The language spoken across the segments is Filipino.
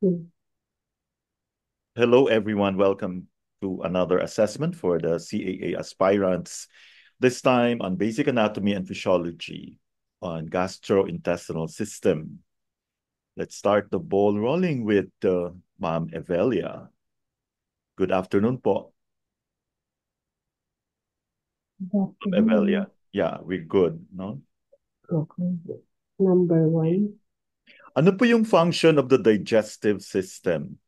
Mm. Hello, everyone. Welcome to another assessment for the CAA aspirants, this time on basic anatomy and physiology on gastrointestinal system. Let's start the ball rolling with Ma'am Evelia. Good afternoon po, Good Ma'am Evelia. afternoon. Yeah, we're good, no? Okay. Number one Ano po yung function of the digestive system?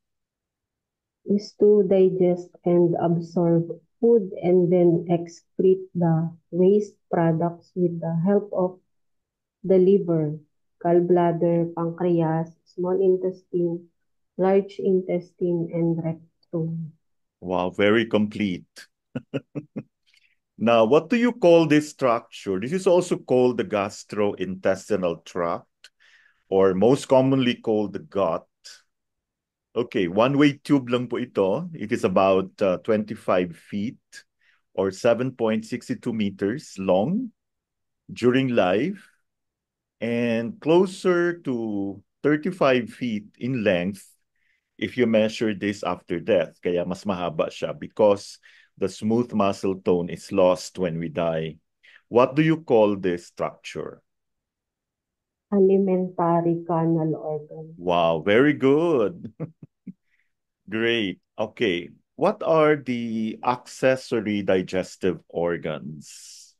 is to digest and absorb food and then excrete the waste products with the help of the liver, gallbladder, pancreas, small intestine, large intestine, and rectum. Wow, very complete. Now, what do you call this structure? This is also called the gastrointestinal tract, or most commonly called the gut. Okay, one-way tube lang po ito. It is about 25 feet or 7.62 meters long during life and closer to 35 feet in length if you measure this after death. Kaya mas mahaba siya because the smooth muscle tone is lost when we die. What do you call this structure? Alimentary canal organ. Wow, very good. Great. Okay. What are the accessory digestive organs?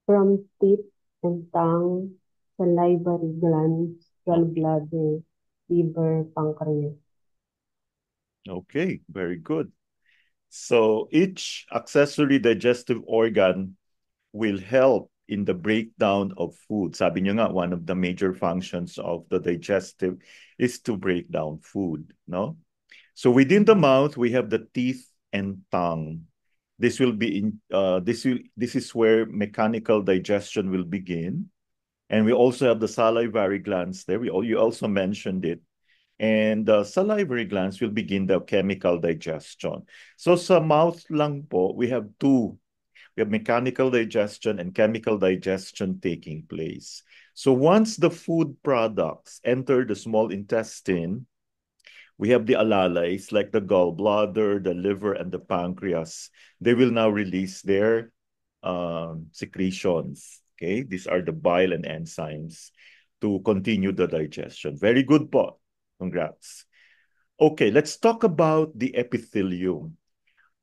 From teeth and tongue, salivary glands, Okay. gallbladder, liver, pancreas. Okay. Very good. So each accessory digestive organ will help in the breakdown of food. Sabi niyo nga, one of the major functions of the digestive is to break down food, no? So within the mouth, we have the teeth and tongue. This is where mechanical digestion will begin. And we also have the salivary glands there. You also mentioned it. And the salivary glands will begin the chemical digestion. So sa mouth lang po, we have two. We have mechanical digestion and chemical digestion taking place. So once the food products enter the small intestine, we have the alalais like the gallbladder, the liver, and the pancreas. They will now release their secretions. Okay, these are the bile and enzymes to continue the digestion. Very good po. Congrats. Okay, let's talk about the epithelium.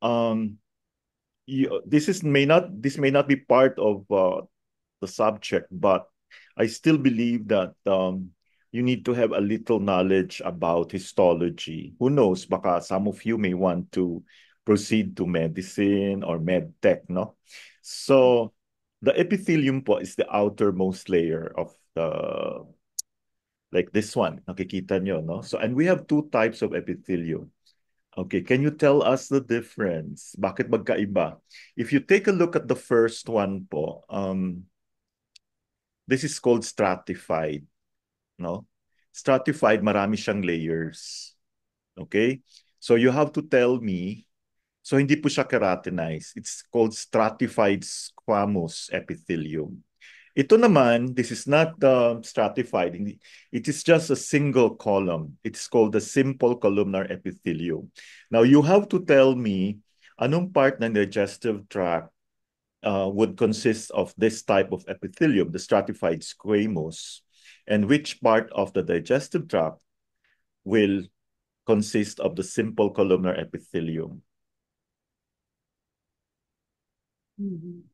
Um, this may not be part of the subject, but I still believe that you need to have a little knowledge about histology. Who knows? Baka some of you may want to proceed to medicine or med tech, no? So the epithelium po is the outermost layer of the like this one. Nakikita nyo, no? So and we have two types of epithelium. Okay, can you tell us the difference? Bakit magkaiba? If you take a look at the first one po, this is called stratified, no? Stratified, marami siyang layers. Okay? So you have to tell me, so hindi po siya keratinized. It's called stratified squamous epithelium. Ito naman, this is not stratified. It is just a single column. It's called the simple columnar epithelium. Now, you have to tell me anong part ng digestive tract would consist of this type of epithelium, the stratified squamous, and which part of the digestive tract will consist of the simple columnar epithelium. Mhm.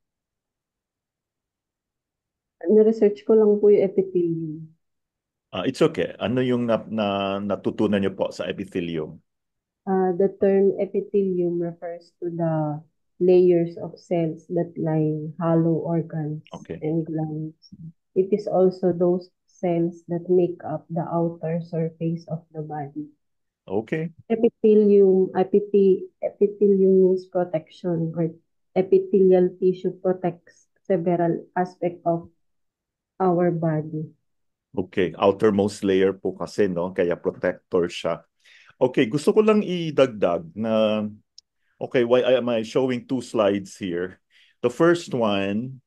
Niresearch ko lang po yung epithelium. It's okay. Ano yung natutunan niyo po sa epithelium? The term epithelium refers to the layers of cells that line hollow organs Okay. and glands. It is also those cells that make up the outer surface of the body. Okay. Epithelium means protection, or epithelial tissue protects several aspects of our body. Okay, outermost layer po kasi, no? Kaya protector siya. Okay, gusto ko lang idagdag na, okay, why am I showing two slides here? The first one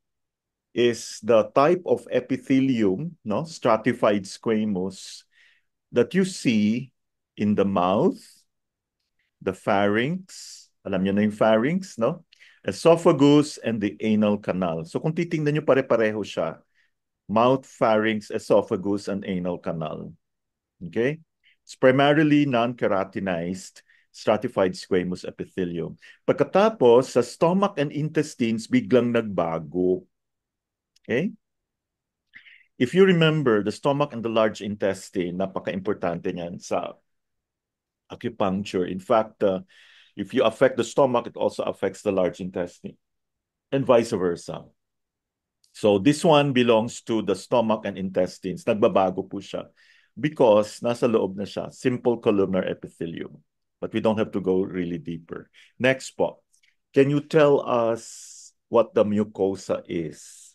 is the type of epithelium, no? Stratified squamous that you see in the mouth, the pharynx, alam niyo na yung pharynx, no? Esophagus and the anal canal. So kung titingnan niyo pare-pareho siya, mouth, pharynx, esophagus, and anal canal. Okay? It's primarily non-keratinized stratified squamous epithelium. Pagkatapos, sa stomach and intestines, biglang nagbago. Okay? If you remember, the stomach and the large intestine, napaka-importante niyan sa acupuncture. In fact, if you affect the stomach, it also affects the large intestine, and vice versa. So this one belongs to the stomach and intestines. Nagbabago po siya because nasa loob na siya, simple columnar epithelium. But we don't have to go really deeper. Next po. Can you tell us what the mucosa is?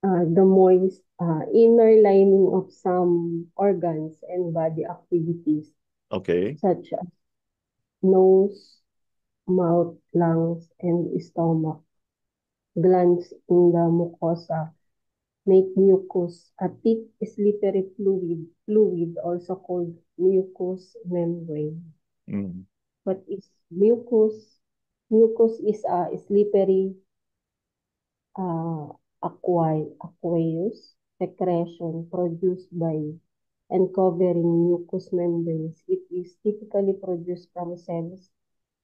The moist inner lining of some organs and body activities, Okay. such as nose, mouth, lungs, and stomach. Glands in the mucosa make mucus, a thick, slippery fluid also called mucous membrane. Mm. What is mucus? Mucus is a slippery aqueous secretion produced by and covering mucous membranes. It is typically produced from cells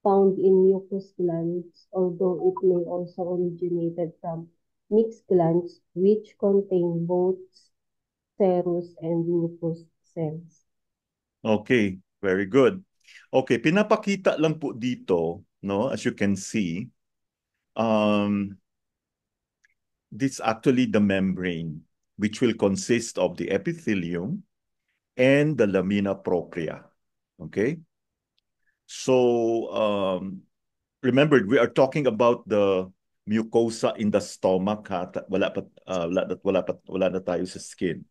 found in mucous glands, although it may also originated from mixed glands which contain both serous and mucous cells. Okay, very good. Okay, pinapakita lang po dito, no, as you can see, um, this actually the membrane, which will consist of the epithelium and the lamina propria. Okay? So, remember, we are talking about the mucosa in the stomach. Ha? Wala na tayo sa skin.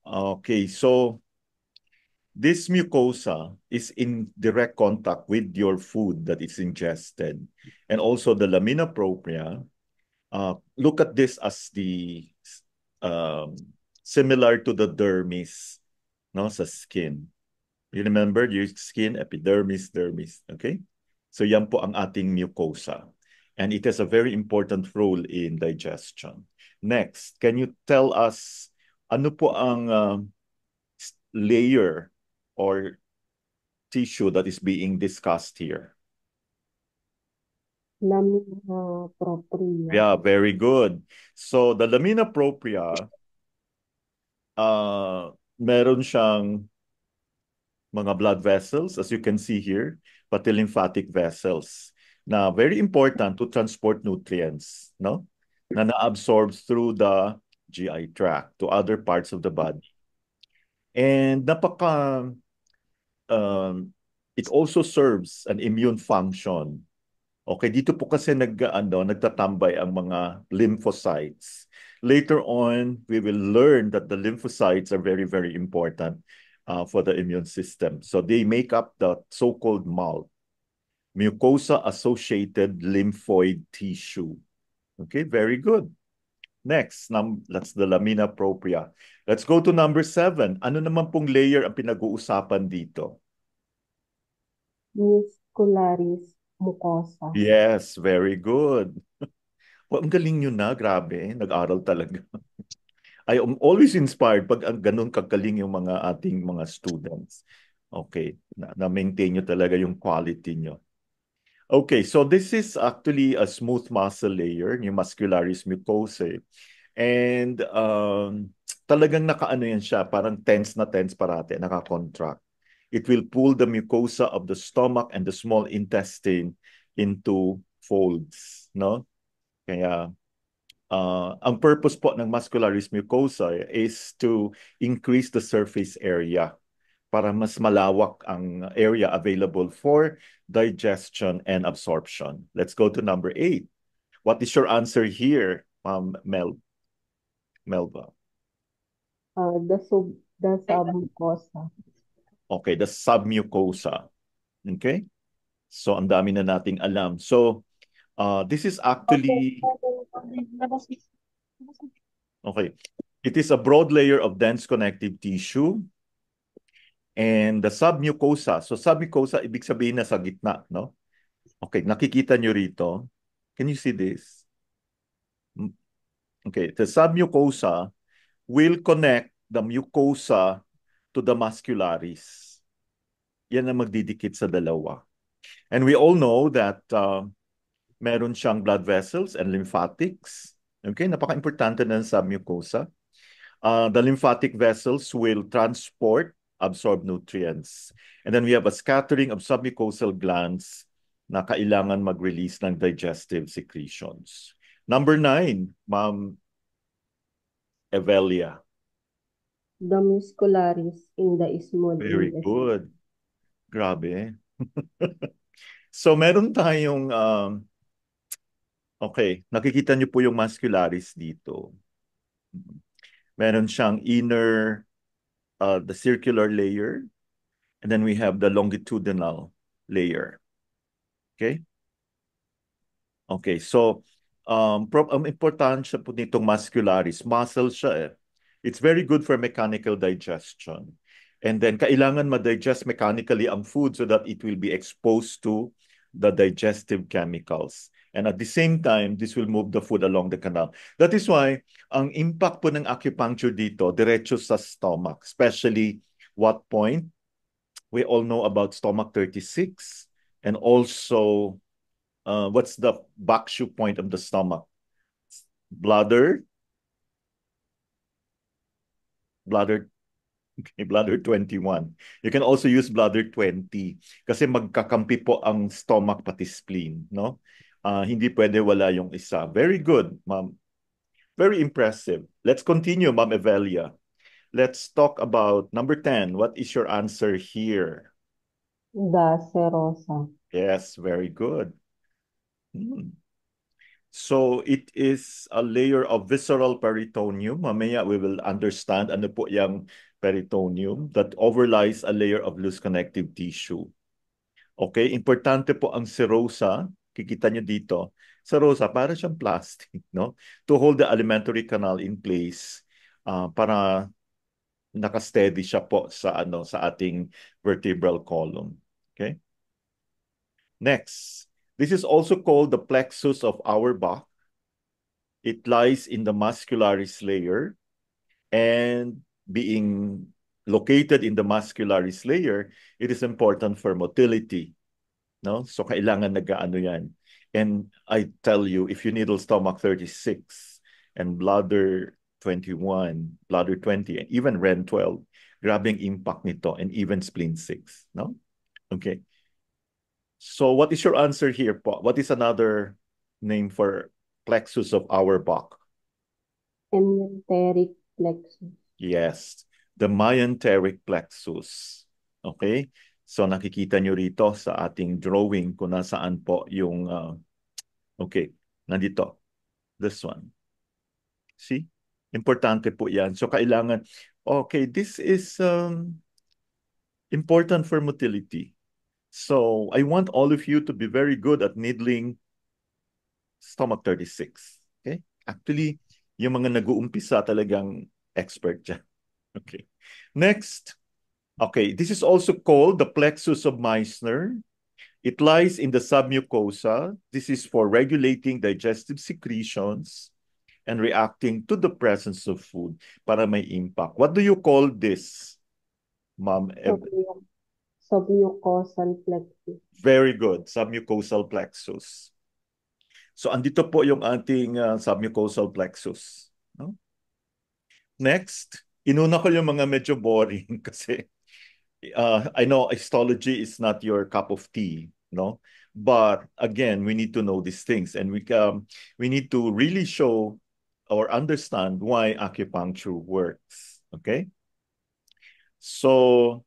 Okay, so this mucosa is in direct contact with your food that is ingested. And also the lamina propria. Look at this as the um, similar to the dermis, no, sa skin. You remember your skin, epidermis, dermis, okay? So yan po ang ating mucosa. And it has a very important role in digestion. Next, can you tell us ano po ang layer or tissue that is being discussed here? Lamina propria. Yeah, very good. So the lamina propria, meron siyang mga blood vessels, as you can see here, pati lymphatic vessels, na very important to transport nutrients, no? Na na-absorb through the GI tract to other parts of the body. And it also serves an immune function. Okay, dito po kasi nagtatambay ang mga lymphocytes. Later on, we will learn that the lymphocytes are very, very important for the immune system. So they make up the so-called MALT, mucosa-associated lymphoid tissue. Okay, very good. Next, that's the lamina propria. Let's go to number 7. Ano naman pong layer ang pinag-uusapan dito? Muscularis mucosa. Yes, very good. Well, ang galing nyo na, grabe. Nag-aral talaga. I am always inspired pag ang ganun kagaling yung mga ating mga students. Okay, na-maintain nyo talaga yung quality nyo. Okay, so this is actually a smooth muscle layer, yung muscularis mucosae. And talagang nakaano yan siya, parang tense na tense parate, nakakontract. It will pull the mucosa of the stomach and the small intestine into folds, no? Kaya ang purpose po ng muscularis mucosae is to increase the surface area para mas malawak ang area available for digestion and absorption. Let's go to number 8. What is your answer here, Melba? The submucosa. Okay, the submucosa. Okay? So, ang dami na nating alam. So, this is actually... Okay. It is a broad layer of dense connective tissue And the submucosa. So submucosa, ibig sabihin na sa gitna, no? Okay, nakikita nyo rito. Can you see this? Okay, the submucosa will connect the mucosa to the muscularis. Yan ang magdidikit sa dalawa. And we all know that meron siyang blood vessels and lymphatics. Okay, napaka-importante ng submucosa. The lymphatic vessels will transport, absorb nutrients. And then we have a scattering of submucosal glands na kailangan mag-release ng digestive secretions. Number 9, Ma'am Evelia. The muscularis in the small Very intestine. good. Grabe. So meron tayong, okay, nakikita niyo po yung muscularis dito. Meron siyang inner, the circular layer, and then we have the longitudinal layer. Okay? Okay, so ang importansya po nitong muscularis, muscle siya eh. It's very good for mechanical digestion. And then kailangan ma-digest mechanically ang food so that it will be exposed to the digestive chemicals. And at the same time, this will move the food along the canal. That is why ang impact po ng acupuncture dito, diretso sa stomach. Especially what point? We all know about stomach 36 and also what's the back shoe point of the stomach? Bladder, bladder, okay, bladder 21. You can also use bladder 20 kasi magkakampi po ang stomach pati spleen, no? Hindi pwede wala yung isa. Very good, ma'am. Very impressive. Let's continue, Ma'am Evelia. Let's talk about number 10. What is your answer here? The serosa. Yes, very good. So it is a layer of visceral peritoneum. Mamaya we will understand ano po yung peritoneum that overlies a layer of loose connective tissue. Okay, importante po ang serosa. Kikita nyo dito. Serosa, para siyang plastic, no? To hold the alimentary canal in place para nakasteady siya po sa sa ating vertebral column. Okay? Next, this is also called the plexus of Auerbach. It lies in the muscularis layer, and being located in the muscularis layer, it is important for motility. No? So kailangan nag-ano yan. And I tell you, if you needle stomach 36 and bladder 21, bladder 20, and even REN 12, grabing impact nito, and even spleen 6. No? Okay. So what is your answer here po? What is another name for plexus of Auerbach? Enteric plexus. Yes, the myenteric plexus. Okay? So nakikita nyo rito sa ating drawing kung nasaan po yung, okay, nandito. This one. See? Importante po yan. So kailangan, okay, this is important for motility. So I want all of you to be very good at needling stomach 36. Okay? Actually, yung mga nag-uumpisa talagang expert dyan. Okay. Next. Okay, this is also called the plexus of Meissner. It lies in the submucosa. This is for regulating digestive secretions and reacting to the presence of food para may impact. What do you call this, Ma'am? Submucosal plexus. Very good, submucosal plexus. So andito po yung ating submucosal plexus. No? Next, inuna ko yung mga medyo boring kasi I know histology is not your cup of tea, no? But again, we need to know these things, and we need to really show or understand why acupuncture works. Okay? So,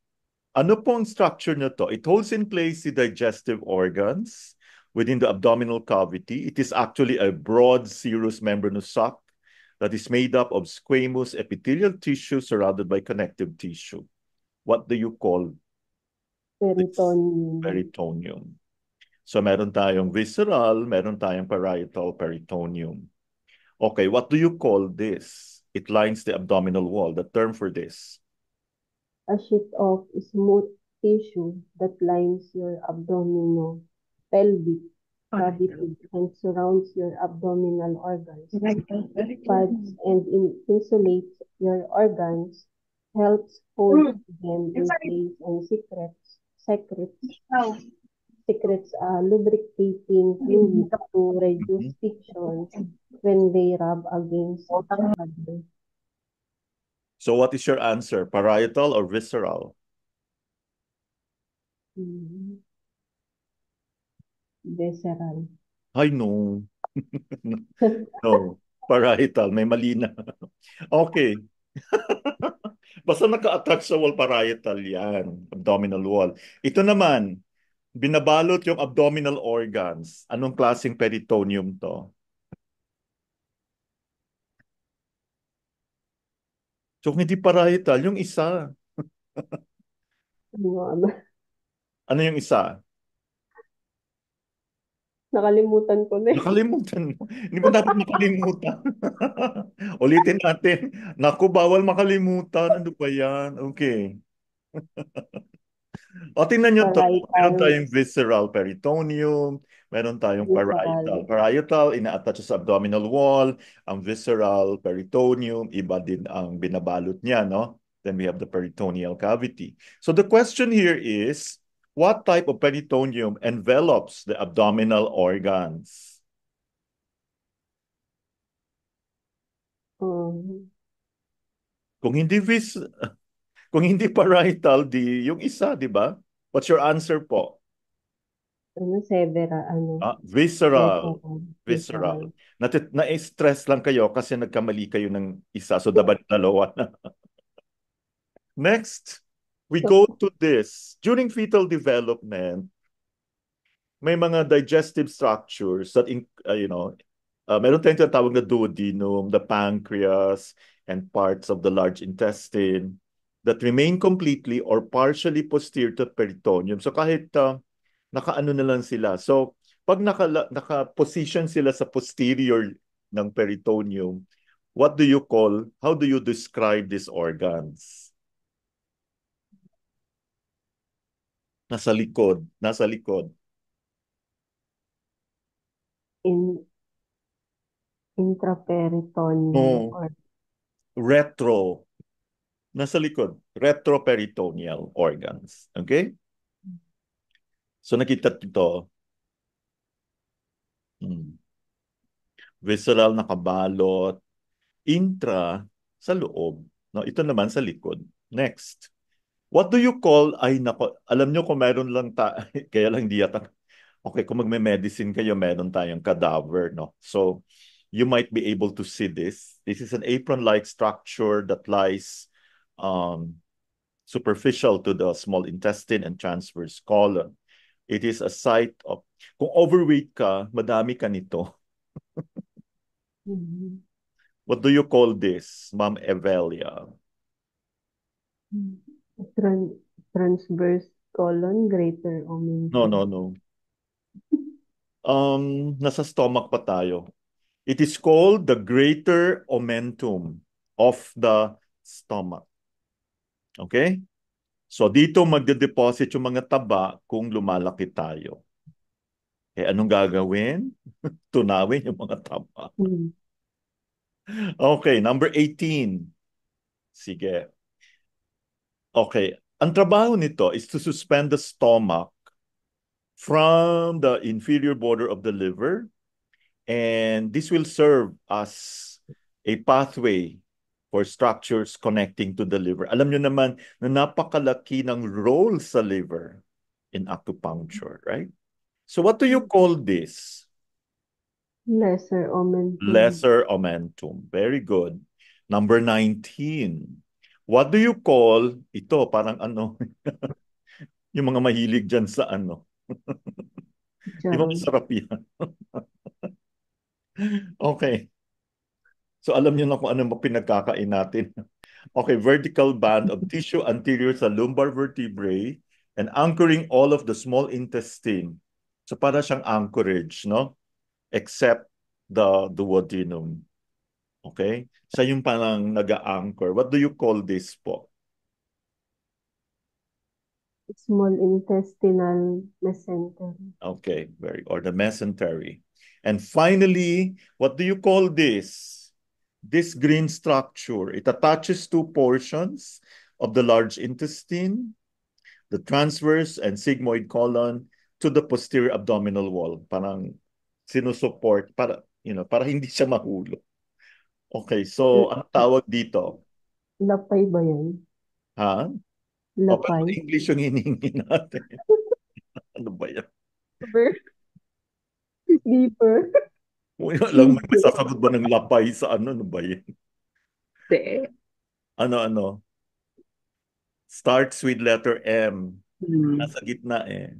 ano pong structure na to? It holds in place the digestive organs within the abdominal cavity. It is actually a broad serous membranous sac that is made up of squamous epithelial tissue surrounded by connective tissue. What do you call Peritoneum. peritoneum? So meron tayong visceral, meron tayong parietal peritoneum. Okay, what do you call this? It lines the abdominal wall. The term for this? a sheet of smooth tissue that lines your abdominopelvic cavity and surrounds your abdominal organs, pads and insulates your organs, helps hold them in place, and secretes a lubricating fluid to reduce Mhm. friction when they rub against each other. So what is your answer? Parietal or visceral? Mhm. Visceral. Ay, no. No. Parietal. May mali na. Okay. Basta naka-attach sa wall, parietal yan. Abdominal wall. Ito naman, binabalot yung abdominal organs. Anong klaseng peritoneum to? So, kung hindi parietal, yung isa. Ano nga ba? Ano yung isa? Nakalimutan ko na eh. Nakalimutan mo. Hindi mo dapat makalimutan. Ulitin natin. Naku, bawal makalimutan. Ano ba yan? Okay. O, tingnan nyo to. Meron Parietal, tayong visceral peritoneum. Meron tayong parietal. visceral. Parietal, ina-attach sa abdominal wall. Ang visceral peritoneum, iba din ang binabalot niya, no? Then we have the peritoneal cavity. So the question here is, what type of peritoneum envelops the abdominal organs? Um, Kung hindi kung hindi parietal, di yung isa, di ba? What's your answer po? Visceral. visceral, Visceral. visceral. Na-stress lang kayo kasi nagkamali kayo ng isa. So, dapat dalawa na. Next, we go to this. During fetal development, may mga digestive structures that, meron tayong tinatawag na duodenum, the pancreas, and parts of the large intestine that remain completely or partially posterior to peritoneum. So kahit nakaano na lang sila. So pag naka-position sila sa posterior ng peritoneum, how do you describe these organs? Nasa likod, nasa likod. In intraperitoneal No, or retro. Nasa likod. Retroperitoneal organs. Okay? So nakita ito, hmm, visceral nakabalot, intra sa loob. No, ito naman sa likod. Next. What do you call, ay nako, alam nyo kung meron lang kaya lang di yata, okay, kung magme-medicine kayo, meron tayong cadaver, no? So, you might be able to see this. This is an apron-like structure that lies superficial to the small intestine and transverse colon. It is a site of, kung overweight ka, madami ka nito. Mhm. What do you call this, Ma'am Evelia? Tran- transverse colon, greater No, no, omentum. no. Nasa stomach pa tayo. It is called the greater omentum of the stomach. Okay? So dito magde-deposit yung mga taba kung lumalaki tayo. Eh anong gagawin? Tunawin yung mga taba. Hmm. Okay, number 18. Sige. Okay. Ang trabaho nito is to suspend the stomach from the inferior border of the liver, and this will serve as a pathway for structures connecting to the liver. Alam nyo naman na napakalaki ng role sa liver in acupuncture, right? So what do you call this? Lesser omentum. Lesser omentum. Very good. Number 19. What do you call ito? Parang ano, yung mga mahilig dyan sa ano. Di ba Charon. masarap yan? Okay. So alam niyo na kung ano mga pinagkakain natin. Okay, vertical band of tissue anterior sa lumbar vertebrae and anchoring all of the small intestine. So para siyang anchorage, no? Except the duodenum. Okay? Siya yung parang nag-anchor. What do you call this po? Small intestinal mesentery. Okay, or the mesentery. And finally, what do you call this? This green structure. It attaches two portions of the large intestine, the transverse and sigmoid colon, to the posterior abdominal wall. Parang sinusupport para hindi siya mahulog. Okay, so ang tawag dito? Lapay ba yan? Ha? O, pero Lapay? English yung hinihingi natin. Ano ba yan? Liver? Liver? Lang may sasagot ba ng lapay sa ano ba yan? Hindi. Ano? Starts with letter M. Hmm. Nasa gitna eh.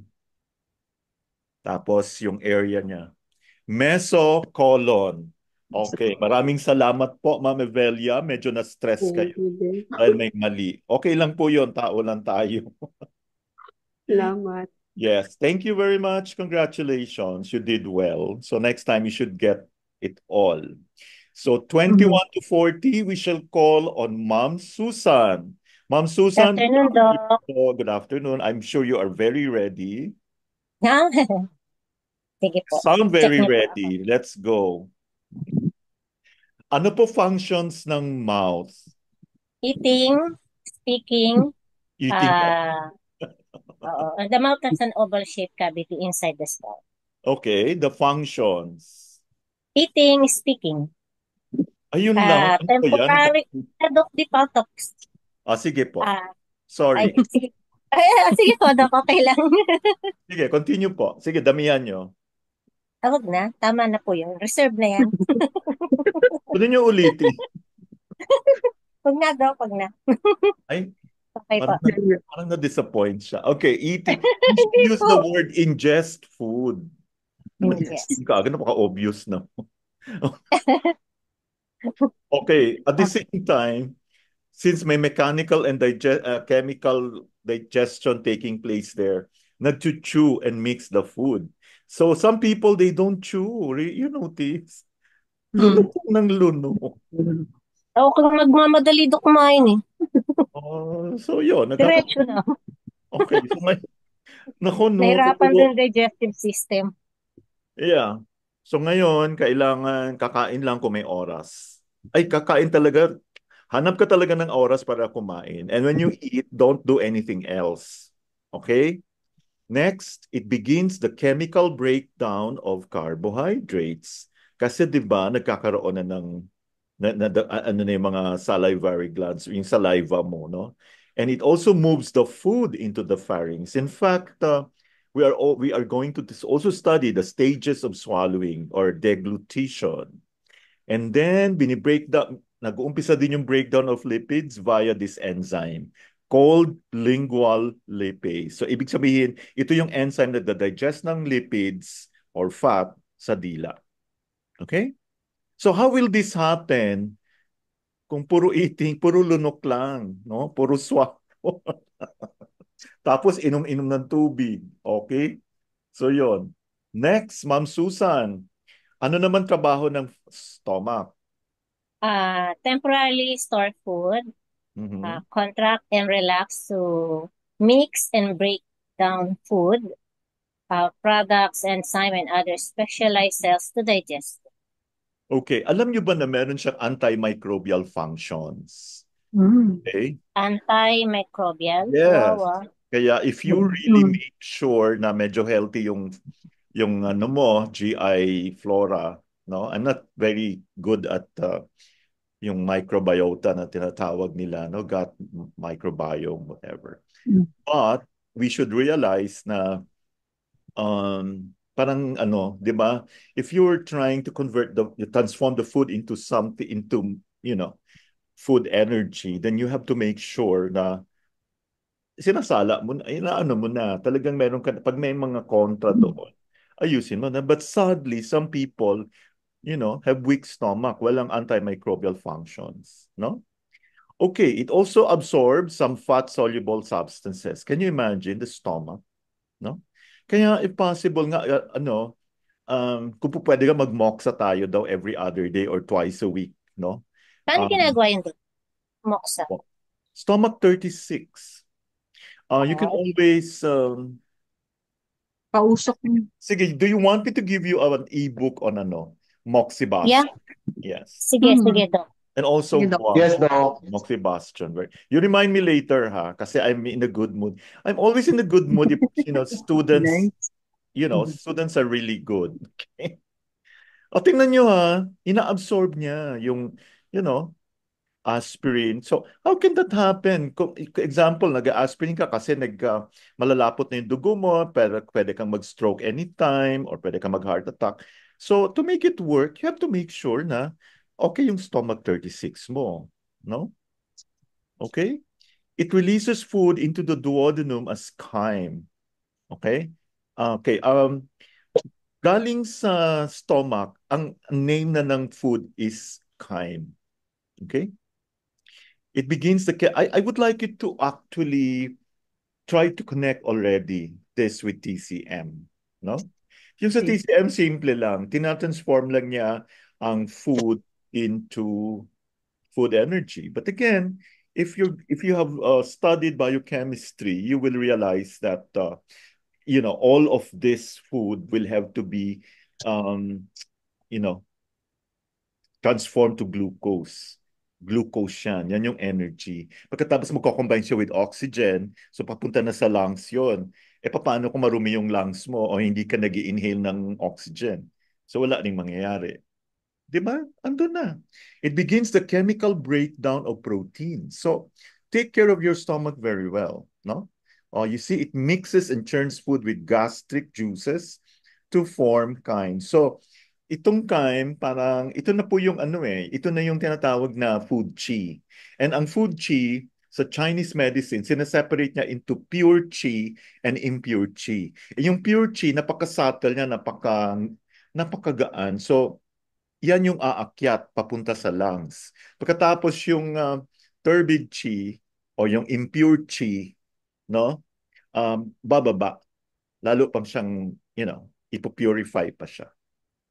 Tapos yung area niya. Mesocolon. Okay, maraming salamat po, Ma'am Evelia. Medyo na-stress Thank kayo you din. dahil may mali. Okay lang po yun, tao lang tayo. Salamat. Yes, thank you very much. Congratulations. You did well. So next time you should get it all. So 21 to 40, we shall call on Ma'am Susan. Ma'am Good Susan, good afternoon, Doc. afternoon. Good afternoon. I'm sure you are very ready. Sige po. Sound Check very niyo po ako. ready. Let's go. Ano po functions ng mouth? Eating, speaking, Eating. oo. The mouth has an oval-shaped cavity inside the skull. Okay, the functions. Eating, speaking. Ayun lang. Ano po yan? Temporary, Doc, di pa talks. Sige po. Ah, Sorry. sige. Sige po, Doc, okay lang. Sige, continue po. Sige, damihan nyo. Tawag na, tama na po yun. Reserve na yan. Pwede nyo ulitin. Huwag na, Doc, huwag na. Ay, Okay po. parang na-disappoint siya. Okay, eating. You should Hindi use po. the word ingest food. Yes. Agad napaka-obvious na. Okay, at the same time, since may mechanical and chemical digestion taking place there, nag-chew and mix the food. So some people, they don't chew. You notice? Lunok ng lunok. Ako kung magmamadali, Doc, kumain eh. So yun, Diretso na. Okay, so nako no, Nahirapan din digestive system. yeah. So ngayon, kailangan kakain lang kung may oras. Ay, kakain talaga. Hanap ka talaga ng oras para kumain. And when you eat, don't do anything else. Okay? Next, it begins the chemical breakdown of carbohydrates. Kasi 'di ba nagkakaroon na ng ano na yung mga salivary glands, yung saliva mo, no? And it also moves the food into the pharynx. In fact, we are going to also study the stages of swallowing or deglutition. And then nag-uumpisa din yung breakdown of lipids via this enzyme called lingual lipase. So ibig sabihin, ito yung enzyme na digest ng lipids or fat sa dila. Okay? So how will this happen kung puro eating, puro lunok lang, no? Puro swallow. Tapos inom-inom ng tubig. Okay? So yon. Next, Ma'am Susan, ano naman trabaho ng stomach? Temporarily store food, Mhm. contract and relax to mix and break down food, products, enzyme, and other specialized cells to digest. Okay, alam nyo ba na meron siyang antimicrobial functions? Okay? Antimicrobial. Yes. Wow. Kaya if you really make sure na medyo healthy yung ano mo, GI flora, no? I'm not very good at yung microbiota na tinatawag nila, no? Gut microbiome, whatever. But we should realize na parang ano, 'di ba? If you're trying to transform the food into something into, food energy, then you have to make sure na sinasala mo na, inaano mo na, talagang meron ka, pag may mga kontra doon, ayusin mo na. But sadly, some people, have weak stomach, walang antimicrobial functions, no? Okay, it also absorbs some fat-soluble substances. Can you imagine the stomach, no? Kaya if possible nga, kung po pwede ka mag-moxa tayo daw every other day or twice a week, no? Paano ginagawa yun, Doc? Moksa. Stomach 36. You can always Pausok mo. sige, do you want me to give you an ebook on Yeah. Moxibustion? Yes. Sige, sige, Doc. And also Sige, Doc. Yes, Doc. Moxibustion. You remind me later, ha? Kasi I'm in a good mood. I'm always in a good mood if, students, students are really good. Okay? O, tingnan nyo, ha? Ina-absorb niya yung, aspirin. So, how can that happen? Kung, example, nag-aspirin ka kasi malalapot na yung dugo mo, pero pwede kang mag-stroke anytime or pwede kang mag-heart attack. So, to make it work, you have to make sure na okay yung stomach 36 mo. No? Okay? It releases food into the duodenum as chyme. Okay? Okay. Galing sa stomach, ang name na ng food is chyme. Okay? It begins I would like you to actually try to connect already this with TCM. No? Yung sa TCM, simple lang. Tinatransform lang niya ang food into food energy. But again, if you have studied biochemistry, you will realize that all of this food will have to be transformed to glucose. Glucose yan yung energy. Pagkatapos magko-combine siya with oxygen, so papunta na sa lungs yon. Paano kung marumi yung lungs mo o hindi ka nag-inhale ng oxygen? So wala ring mangyayari. Diba? Ando na. It begins the chemical breakdown of protein. So take care of your stomach very well. No? You see, it mixes and churns food with gastric juices to form chyme. So itong chyme, parang, ito na po yung ito na yung tinatawag na food qi. And ang food qi, sa Chinese medicine, sineseparate niya into pure qi and impure qi. Yung pure qi, napaka-subtle niya, napakagaan. So, yan yung aakyat papunta sa lungs. Pagkatapos yung turbid qi o yung impure qi, no? Bababa. Lalo pang siyang, ipopurify pa siya.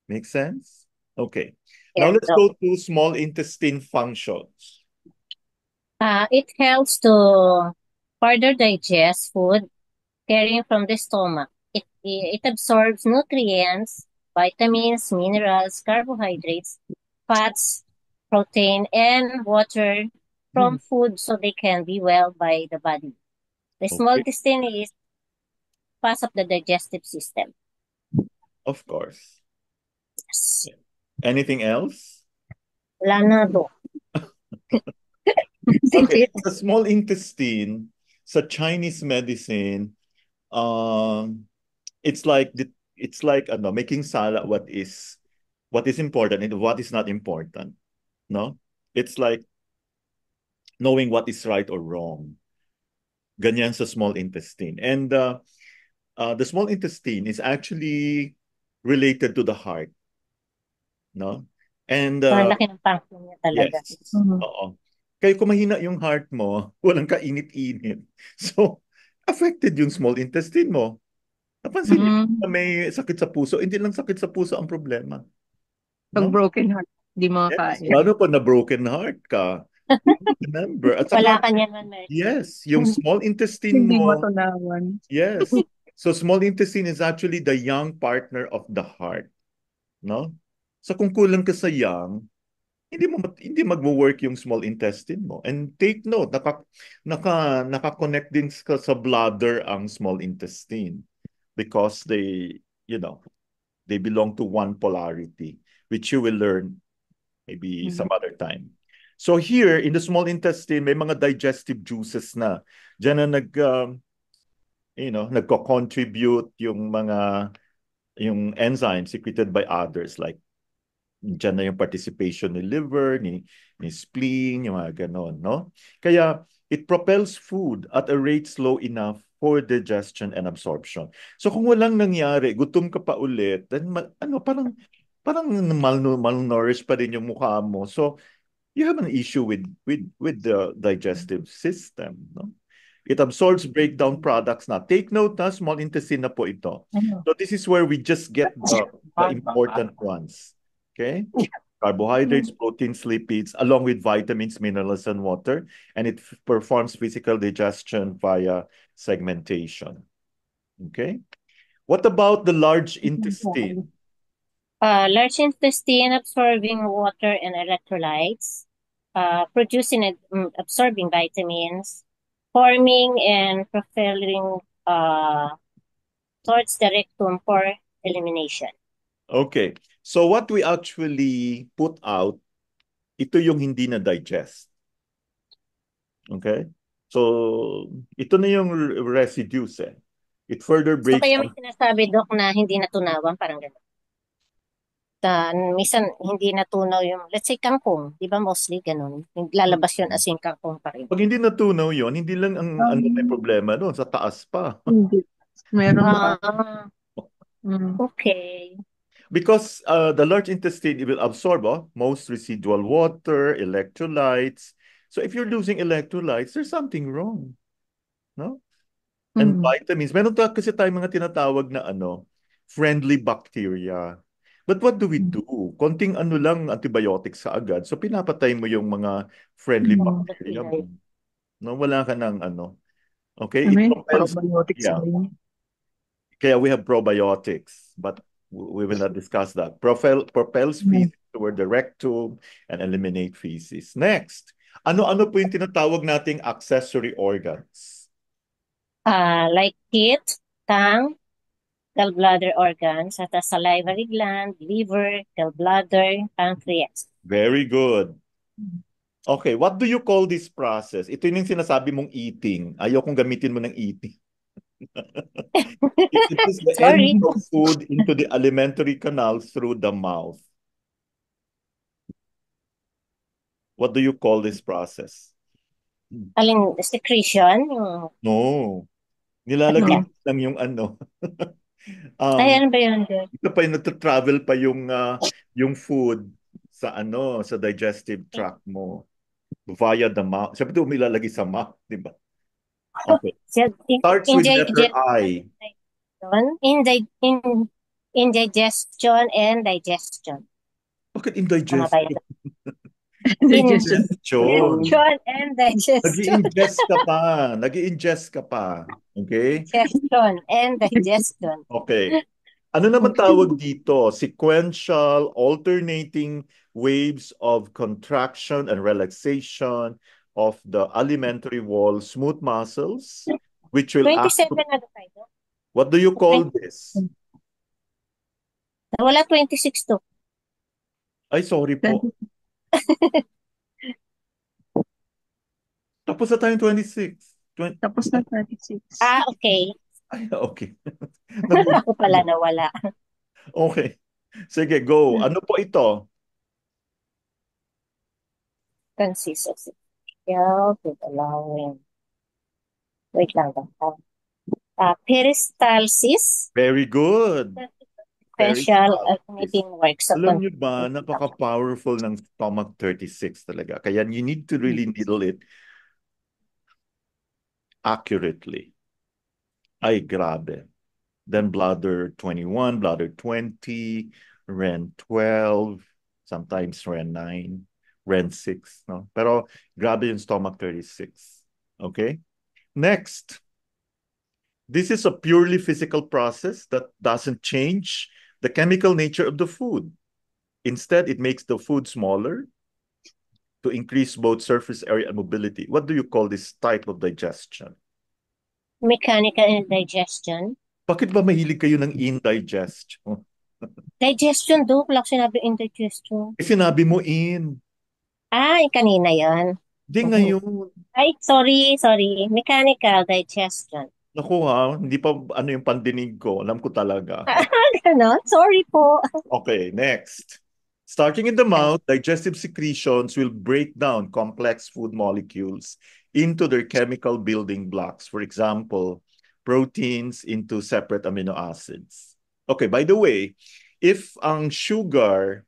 Make sense? Okay. Now let's go to small intestine functions. It helps to further digest food carrying from the stomach. It absorbs nutrients, vitamins, minerals, carbohydrates, fats, protein, and water from food so they can be well by the body. The small intestine is part of the digestive system. Of course. Yes. Anything else? Wala na, Doc. Okay, the small intestine, sa Chinese medicine, it's like making salad what is important and what is not important. No? It's like knowing what is right or wrong. Ganyan sa small intestine. And the small intestine is actually related to the heart. No? And Malaki ng function niya talaga. yes. Oo. Kaya kung mahina yung heart mo, walang kainit-init. So, affected yung small intestine mo. Napansin niyo na may sakit sa puso? Hindi lang sakit sa puso ang problema. Pag No? broken heart, di mo Yes. kaya. Lalo pa na broken heart ka. Remember. At Wala saka, ka niyan, Ma'am Mercy. yes, yung small intestine Hindi mo mo, tunawan. yes. So small intestine is actually the young partner of the heart. No? So kung kulang ka sa young, hindi magwo-work yung small intestine mo. And take note, naka-connect din sa bladder ang small intestine because they belong to one polarity, which you will learn maybe some other time. So here in the small intestine, may mga digestive juices na. Diyan na nagko-contribute yung enzymes secreted by others like diyan na yung participation ni liver, ni spleen, yung mga ganon, no? Kaya it propels food at a rate slow enough for digestion and absorption. So kung walang nangyari, gutom ka pa ulit, then parang malnourished pa rin yung mukha mo. So you have an issue with the digestive system, no? It absorbs breakdown products na. Take note na, small intestine na po ito. So this is where we just get the important ones. Okay? carbohydrates, proteins, lipids, along with vitamins, minerals, and water, and it performs physical digestion via segmentation. Okay? What about the large intestine? Large intestine absorbing water and electrolytes, producing and absorbing vitamins, forming and propelling towards the rectum for elimination. Okay. So what we actually put out, ito yung hindi na digest. Okay? So, ito na yung residues eh. It further So breaks kaya may down. sinasabi, Doc, na hindi natunawan, parang gano'n. Minsan hindi natunaw yung, let's say, kangkong. Di ba mostly ganun? Lalabas yun as in kangkong pa rin. Pag hindi natunaw yon, hindi lang ang ano may problema doon, sa taas pa. Hindi. Meron ba? Ah, Mm. okay. Because the large intestine, it will absorb most residual water, electrolytes. So if you're losing electrolytes, there's something wrong. No? And vitamins. Meron kasi tayong mga tinatawag na friendly bacteria. But what do we do? Konting ano lang, antibiotics sa agad. So pinapatay mo yung mga friendly bacteria mo. No, wala ka ng Okay? It propels, Probiotics yeah. Kaya we have probiotics, but we will not discuss that. Propels feces toward the rectum and eliminate feces. Next, ano-ano po yung tinatawag nating accessory organs? Like teeth, tongue, gallbladder organs, such as salivary gland, liver, gallbladder, pancreas. Very good. Okay, what do you call this process? Ito yung sinasabi mong eating. Ayaw kong gamitin mo ng eating. It is the Sorry. entry of food into the alimentary canal through the mouth. What do you call this process? Alin, secretion? Yung, No. Nilalagay lang yung ay, ano ba yun? ito pa yung nagta-travel pa yung food sa sa digestive tract mo via the mouth. Sabi ito umilalagay sa mouth, di ba? Okay. Starts with letter I. Indigestion and digestion. Bakit Tama ba indigestion? yun? Indigestion. Indigestion and digestion. Nag-i-ingest ka pa. Nag-i-ingest ka pa. Okay? Digestion and digestion. Okay. Ano naman tawag dito? Sequential, alternating waves of contraction and relaxation of the alimentary wall smooth muscles, which will act 27 na tayo. What do you call this? Wala 26 to. Ay, sorry po. Tapos na tayong 26. Tapos na 36. Okay. Ay, okay. Ako pala nawala. Okay. Sige, go. Ano po ito? Consistency. Yeah, with allowing. Wait lang. Peristalsis. Very good. Special alternating works of Alam nyo ba, napaka-powerful ng stomach 36 talaga. Kaya you need to really needle it accurately. Ay, grabe. Then bladder 21, bladder 20, REN 12, sometimes REN 9, REN 6. No? Pero grabe yung stomach 36. Okay? Next. This is a purely physical process that doesn't change the chemical nature of the food. Instead, it makes the food smaller to increase both surface area and mobility. What do you call this type of digestion? Mechanical indigestion. Bakit ba mahilig kayo ng indigestion? Digestion, do. Wala ko sinabi indigestion. Sinabi mo in. Kanina yan. Di ngayon. Ay, sorry. Mechanical digestion. Naku hindi pa yung pandinig ko. Alam ko talaga. Ganon? Sorry po. Okay, next. Starting in the mouth, digestive secretions will break down complex food molecules into their chemical building blocks. For example, proteins into separate amino acids. Okay, by the way, if ang sugar,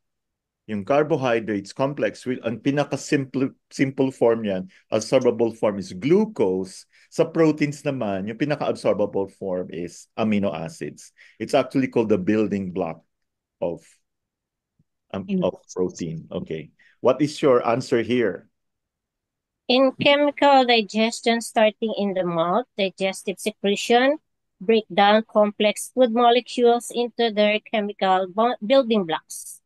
yung carbohydrates complex, ang pinaka-simple form yan, absorbable form is glucose. Sa proteins naman, yung pinaka-absorbable form is amino acids. It's actually called the building block of of protein. Okay. What is your answer here? In chemical digestion starting in the mouth, digestive secretion break down complex food molecules into their chemical building blocks.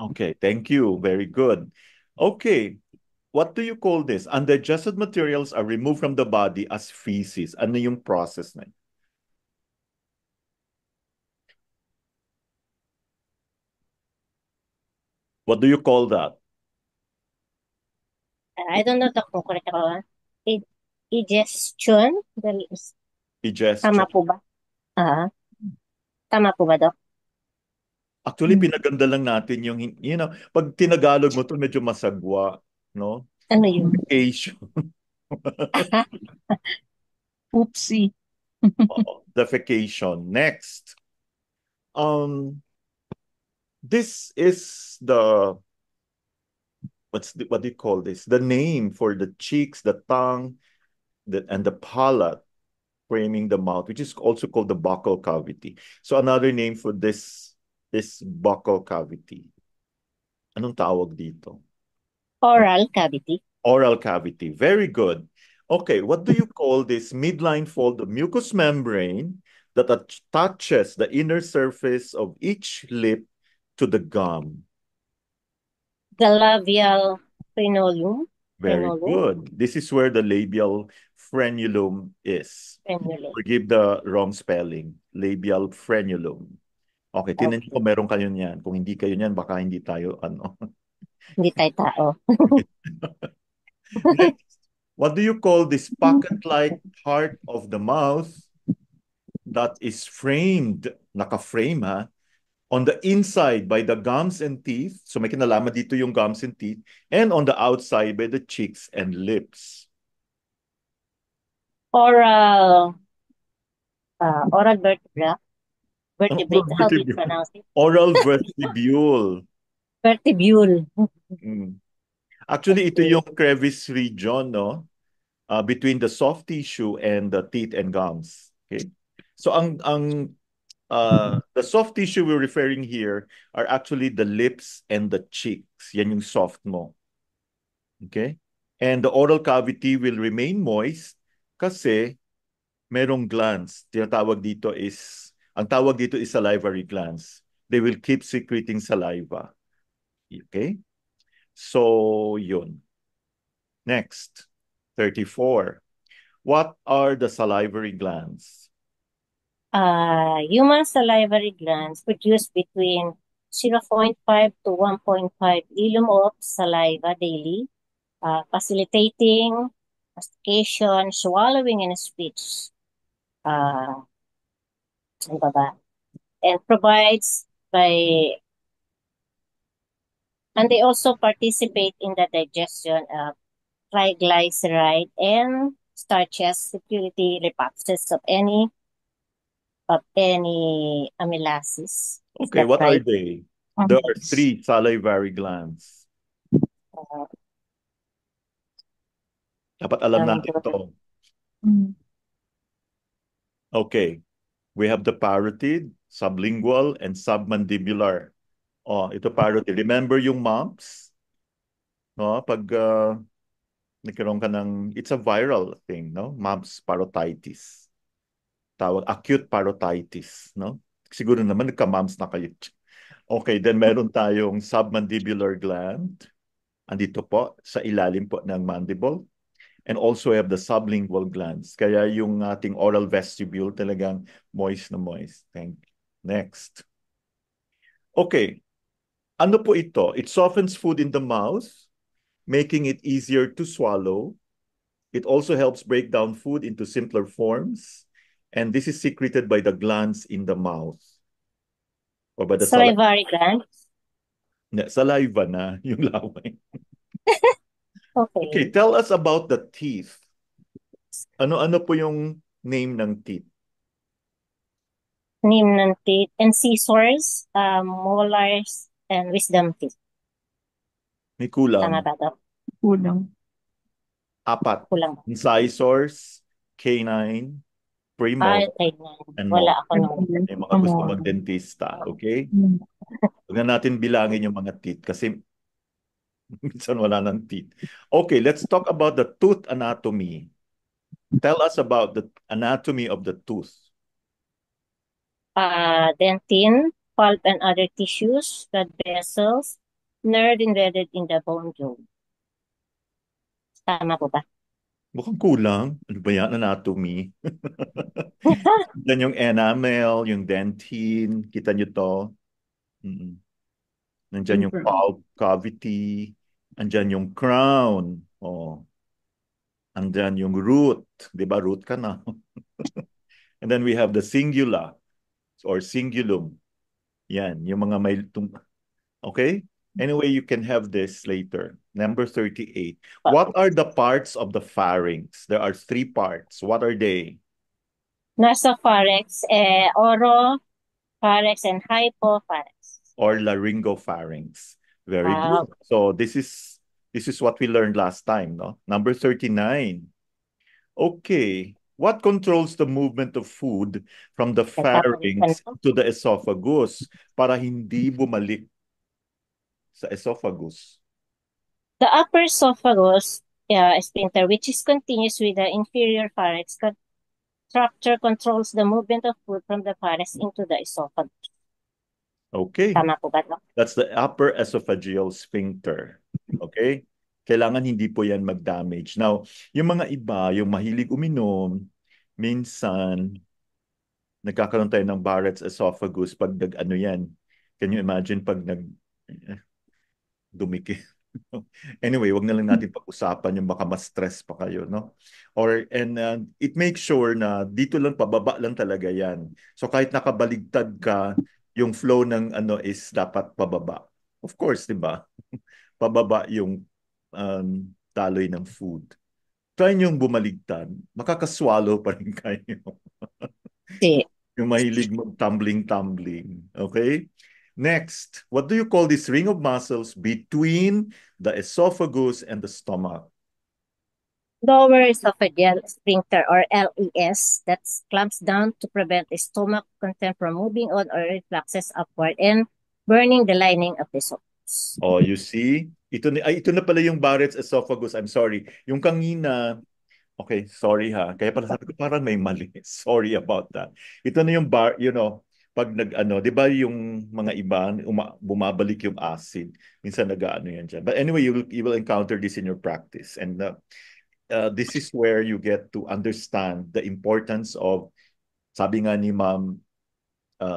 Okay, thank you. Very good. Okay, what do you call this? Undigested materials are removed from the body as feces. Ano yung process na yun? What do you call that? I don't know kung correct ako. Digestion? Digestion. Tama po ba? Ah, tama po ba, Doc? Actually, pinaganda lang natin yung, pag tinagalog mo to medyo masagwa, no? Ano yun? Defecation. Oopsie. Defecation. Next. This is what do you call this? The name for the cheeks, the tongue, and the palate framing the mouth, which is also called the buccal cavity. So another name for this buccal cavity. Anong tawag dito? Oral cavity. Oral cavity. Very good. Okay, what do you call this midline fold of mucous membrane that attaches the inner surface of each lip to the gum? The labial frenulum. Very Frenulum. good. This is where the labial frenulum is. Frenulum. Forgive the wrong spelling. Labial frenulum. Okay, tinan niyo kung meron kayo niyan. Kung hindi kayo niyan, baka hindi tayo, Hindi tayo tao. Next, what do you call this pocket-like part of the mouth that is framed, naka-frame ha, on the inside by the gums and teeth? So may kinalaman dito yung gums and teeth. And on the outside by the cheeks and lips. Oral vertebra. Vertebrate. Oral How do you vertebule. pronounce it? Oral vestibule. Vertibule. Actually, ito yung crevice region, no? Between the soft tissue and the teeth and gums. Okay. So the soft tissue we're referring here are actually the lips and the cheeks. Yan yung soft mo. Okay? And the oral cavity will remain moist kasi merong glands. Ang tawag dito is salivary glands. They will keep secreting saliva. Okay? So, yun. Next, 34. What are the salivary glands? Human salivary glands produce between 0.5 to 1.5 ilum of saliva daily, facilitating mastication, swallowing, and speech. Ano ba ba? And they also participate in the digestion of triglyceride and starches, security repulses of any amylases. Is Okay, that what are right? they? There are 3 salivary glands. Dapat alam natin to. Okay. We have the parotid, sublingual, and submandibular. Ito parotid. Remember yung mumps? No, pag nagkaroon ka ng, it's a viral thing, no? Mumps parotitis. Tawag, acute parotitis, no? Siguro naman nagka-mumps na kayo. Okay, then meron tayong submandibular gland. Andito po, sa ilalim po ng mandible. And also we have the sublingual glands. Kaya yung ating oral vestibule talagang moist na moist. Thank you. Next. Okay. Ano po ito? It softens food in the mouth, making it easier to swallow. It also helps break down food into simpler forms. And this is secreted by the glands in the mouth. Or by the Salivary glands. saliva na yung laway. Okay. Okay, tell us about the teeth. Ano-ano po yung name ng teeth? Name ng teeth. Incisors, molars, and wisdom teeth. May kulang. Tama ba ito? Kulang. 4. Kulang. Incisors, canine, Ay, Primo kailan. and Wala Mo. ako nun. Yung mga gusto magdentista, okay? Huwag na natin bilangin yung mga teeth kasi minsan wala ng teeth. Okay, let's talk about the tooth anatomy. Tell us about the anatomy of the tooth. Dentin, pulp and other tissues, blood vessels, nerve embedded in the bone joint. Tama po ba? Mukhang kulang. Ano ba yan? Anatomy. Yan yung enamel, yung dentin. Kita nyo to? Mm-mm. Nandyan yung pulp cavity. Andyan yung crown. Oh. Andyan yung root. Di ba? Root ka na. And then we have the cingula or cingulum. Yan. Yung mga may... Okay? Anyway, you can have this later. Number 38. What are the parts of the pharynx? There are three parts. What are they? Nasopharynx, oropharynx, and hypopharynx. Or laryngopharynx. Very Ah, good. So this is what we learned last time, no? Number 39. Okay. What controls the movement of food from the nagpapawisan pharynx po. to the esophagus para hindi bumalik sa esophagus? The upper esophagus sphincter, which is continuous with the inferior pharynx, structure controls the movement of food from the pharynx into the esophagus. Okay. Tama po ba, Doc? That's the upper esophageal sphincter. Okay? Kailangan hindi po yan mag-damage. Now, yung mga iba, yung mahilig uminom, minsan, nagkakaroon tayo ng Barrett's esophagus pag nag-ano yan. Can you imagine pag dumikit? Anyway, wag na lang natin pag-usapan yung baka ma-stress pa kayo, no? It makes sure na dito lang pababa lang talaga yan. So kahit nakabaligtad ka, yung flow ng ano is dapat pababa. Of course, di ba? Pababa yung taloy ng food. Try nyo yung bumaligtad. Makakaswallow pa rin kayo. Si. Yung mahilig mag-tumbling-tumbling. Okay? Next, what do you call this ring of muscles between the esophagus and the stomach? Lower esophageal sphincter or LES that clamps down to prevent the stomach content from moving on or refluxes upward and burning the lining of the esophagus. Oh, you see? Ito na pala yung Barrett's esophagus. I'm sorry. Yung kanina, okay, sorry ha. Kaya pala sabi ko parang may mali. Sorry about that. Ito na yung pag nag-ano, 'di ba yung mga iba bumabalik yung acid. Minsan nag-ano yan diyan. But anyway, you will encounter this in your practice. And this is where you get to understand the importance of, sabi nga ni Ma'am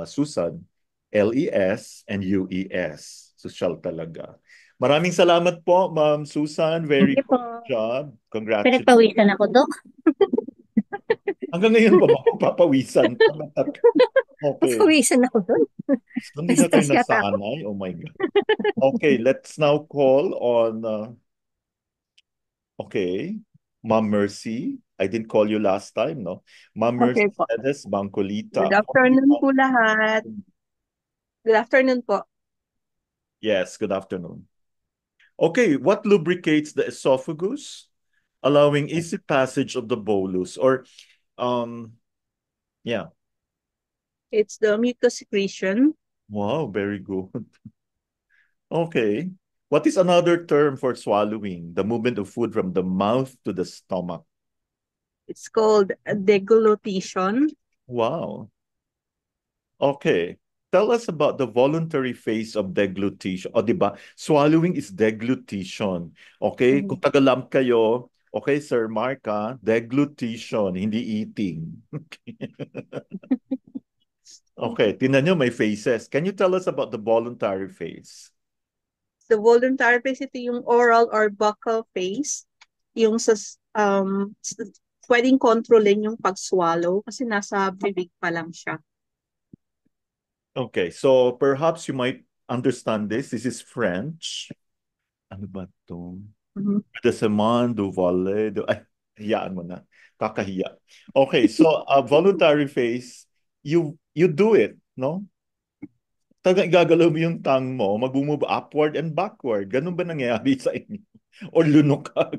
Susan, LES and UES. Social talaga. Maraming salamat po, Ma'am Susan. Very Thank you po. good job. Congratulations. Pinagpawisan ako, Doc. Hanggang ngayon pa ba papawisan? Okay. Pawisan ako doon. Hindi na tayo Stress yata ako. nasanay. Oh my God. Okay, let's now call on, okay, Ma'am Mercy. I didn't call you last time, no? Ma'am Mercy Okay po. Edes Bangcolita. Good afternoon po lahat. Good afternoon po. Yes, good afternoon. Okay, what lubricates the esophagus, allowing easy passage of the bolus? Or, yeah. It's the mucus secretion. Wow, very good. Okay. What is another term for swallowing? The movement of food from the mouth to the stomach. It's called deglutition. Wow. Okay. Tell us about the voluntary phase of deglutition. O, di ba? Swallowing is deglutition. Okay? Kung taga-lump kayo, okay, Sir Marka, deglutition, hindi eating. Okay, tingnan nyo, may phases. Can you tell us about the voluntary phase? The voluntary phase, ito yung oral or buccal phase. Yung pwedeng kontrolin yung pag-swallow kasi nasa bibig pa lang siya. Okay, so perhaps you might understand this. This is French. Ano ba ito? De semaine du valet. Ay, hiyaan mo na. Kakahiya. Okay, so voluntary phase, you do it, no? Igagalaw mo yung tongue mo, mag-move upward and backward. Ganun ba nangyayari sa inyo? Or lunok ka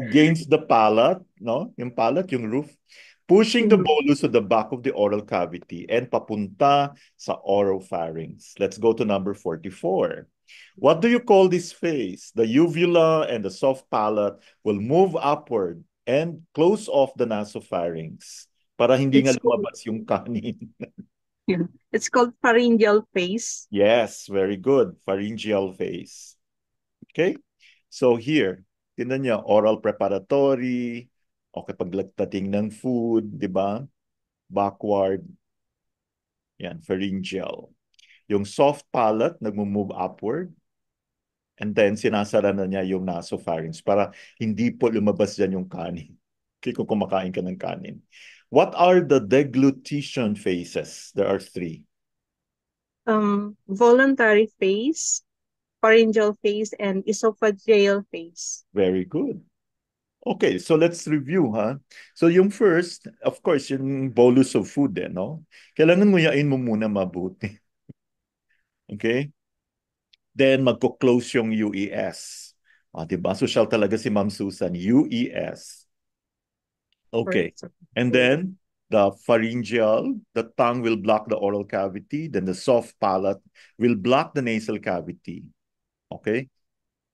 against the palate, no? Yung palate, yung roof. pushing the Mhm. bolus to the back of the oral cavity and papunta sa oropharynx. Let's go to number 44. What do you call this phase? The uvula and the soft palate will move upward and close off the nasopharynx para hindi nga It's called, lumabas yung kanin. yeah. It's called pharyngeal phase. Yes, very good. Pharyngeal phase. Okay? So here, tingnan niya, oral preparatory, okay, pagdating ng food, di ba? Backward, yan, pharyngeal. Yung soft palate, nagmo-move upward, and then sinasara na niya yung nasopharynx para hindi po lumabas dyan yung kanin. Okay, kung kumakain ka ng kanin. What are the deglutition phases? There are three. Voluntary phase, pharyngeal phase, and esophageal phase. Very good. Okay, so let's review, ha? So yung first, of course, yung bolus of food, no? Kailangan nguyain mo muna mabuti. Okay? Then magko-close yung UES. Diba? Social talaga si Ma'am Susan. UES. Okay. And then the pharyngeal, the tongue will block the oral cavity. Then the soft palate will block the nasal cavity. Okay?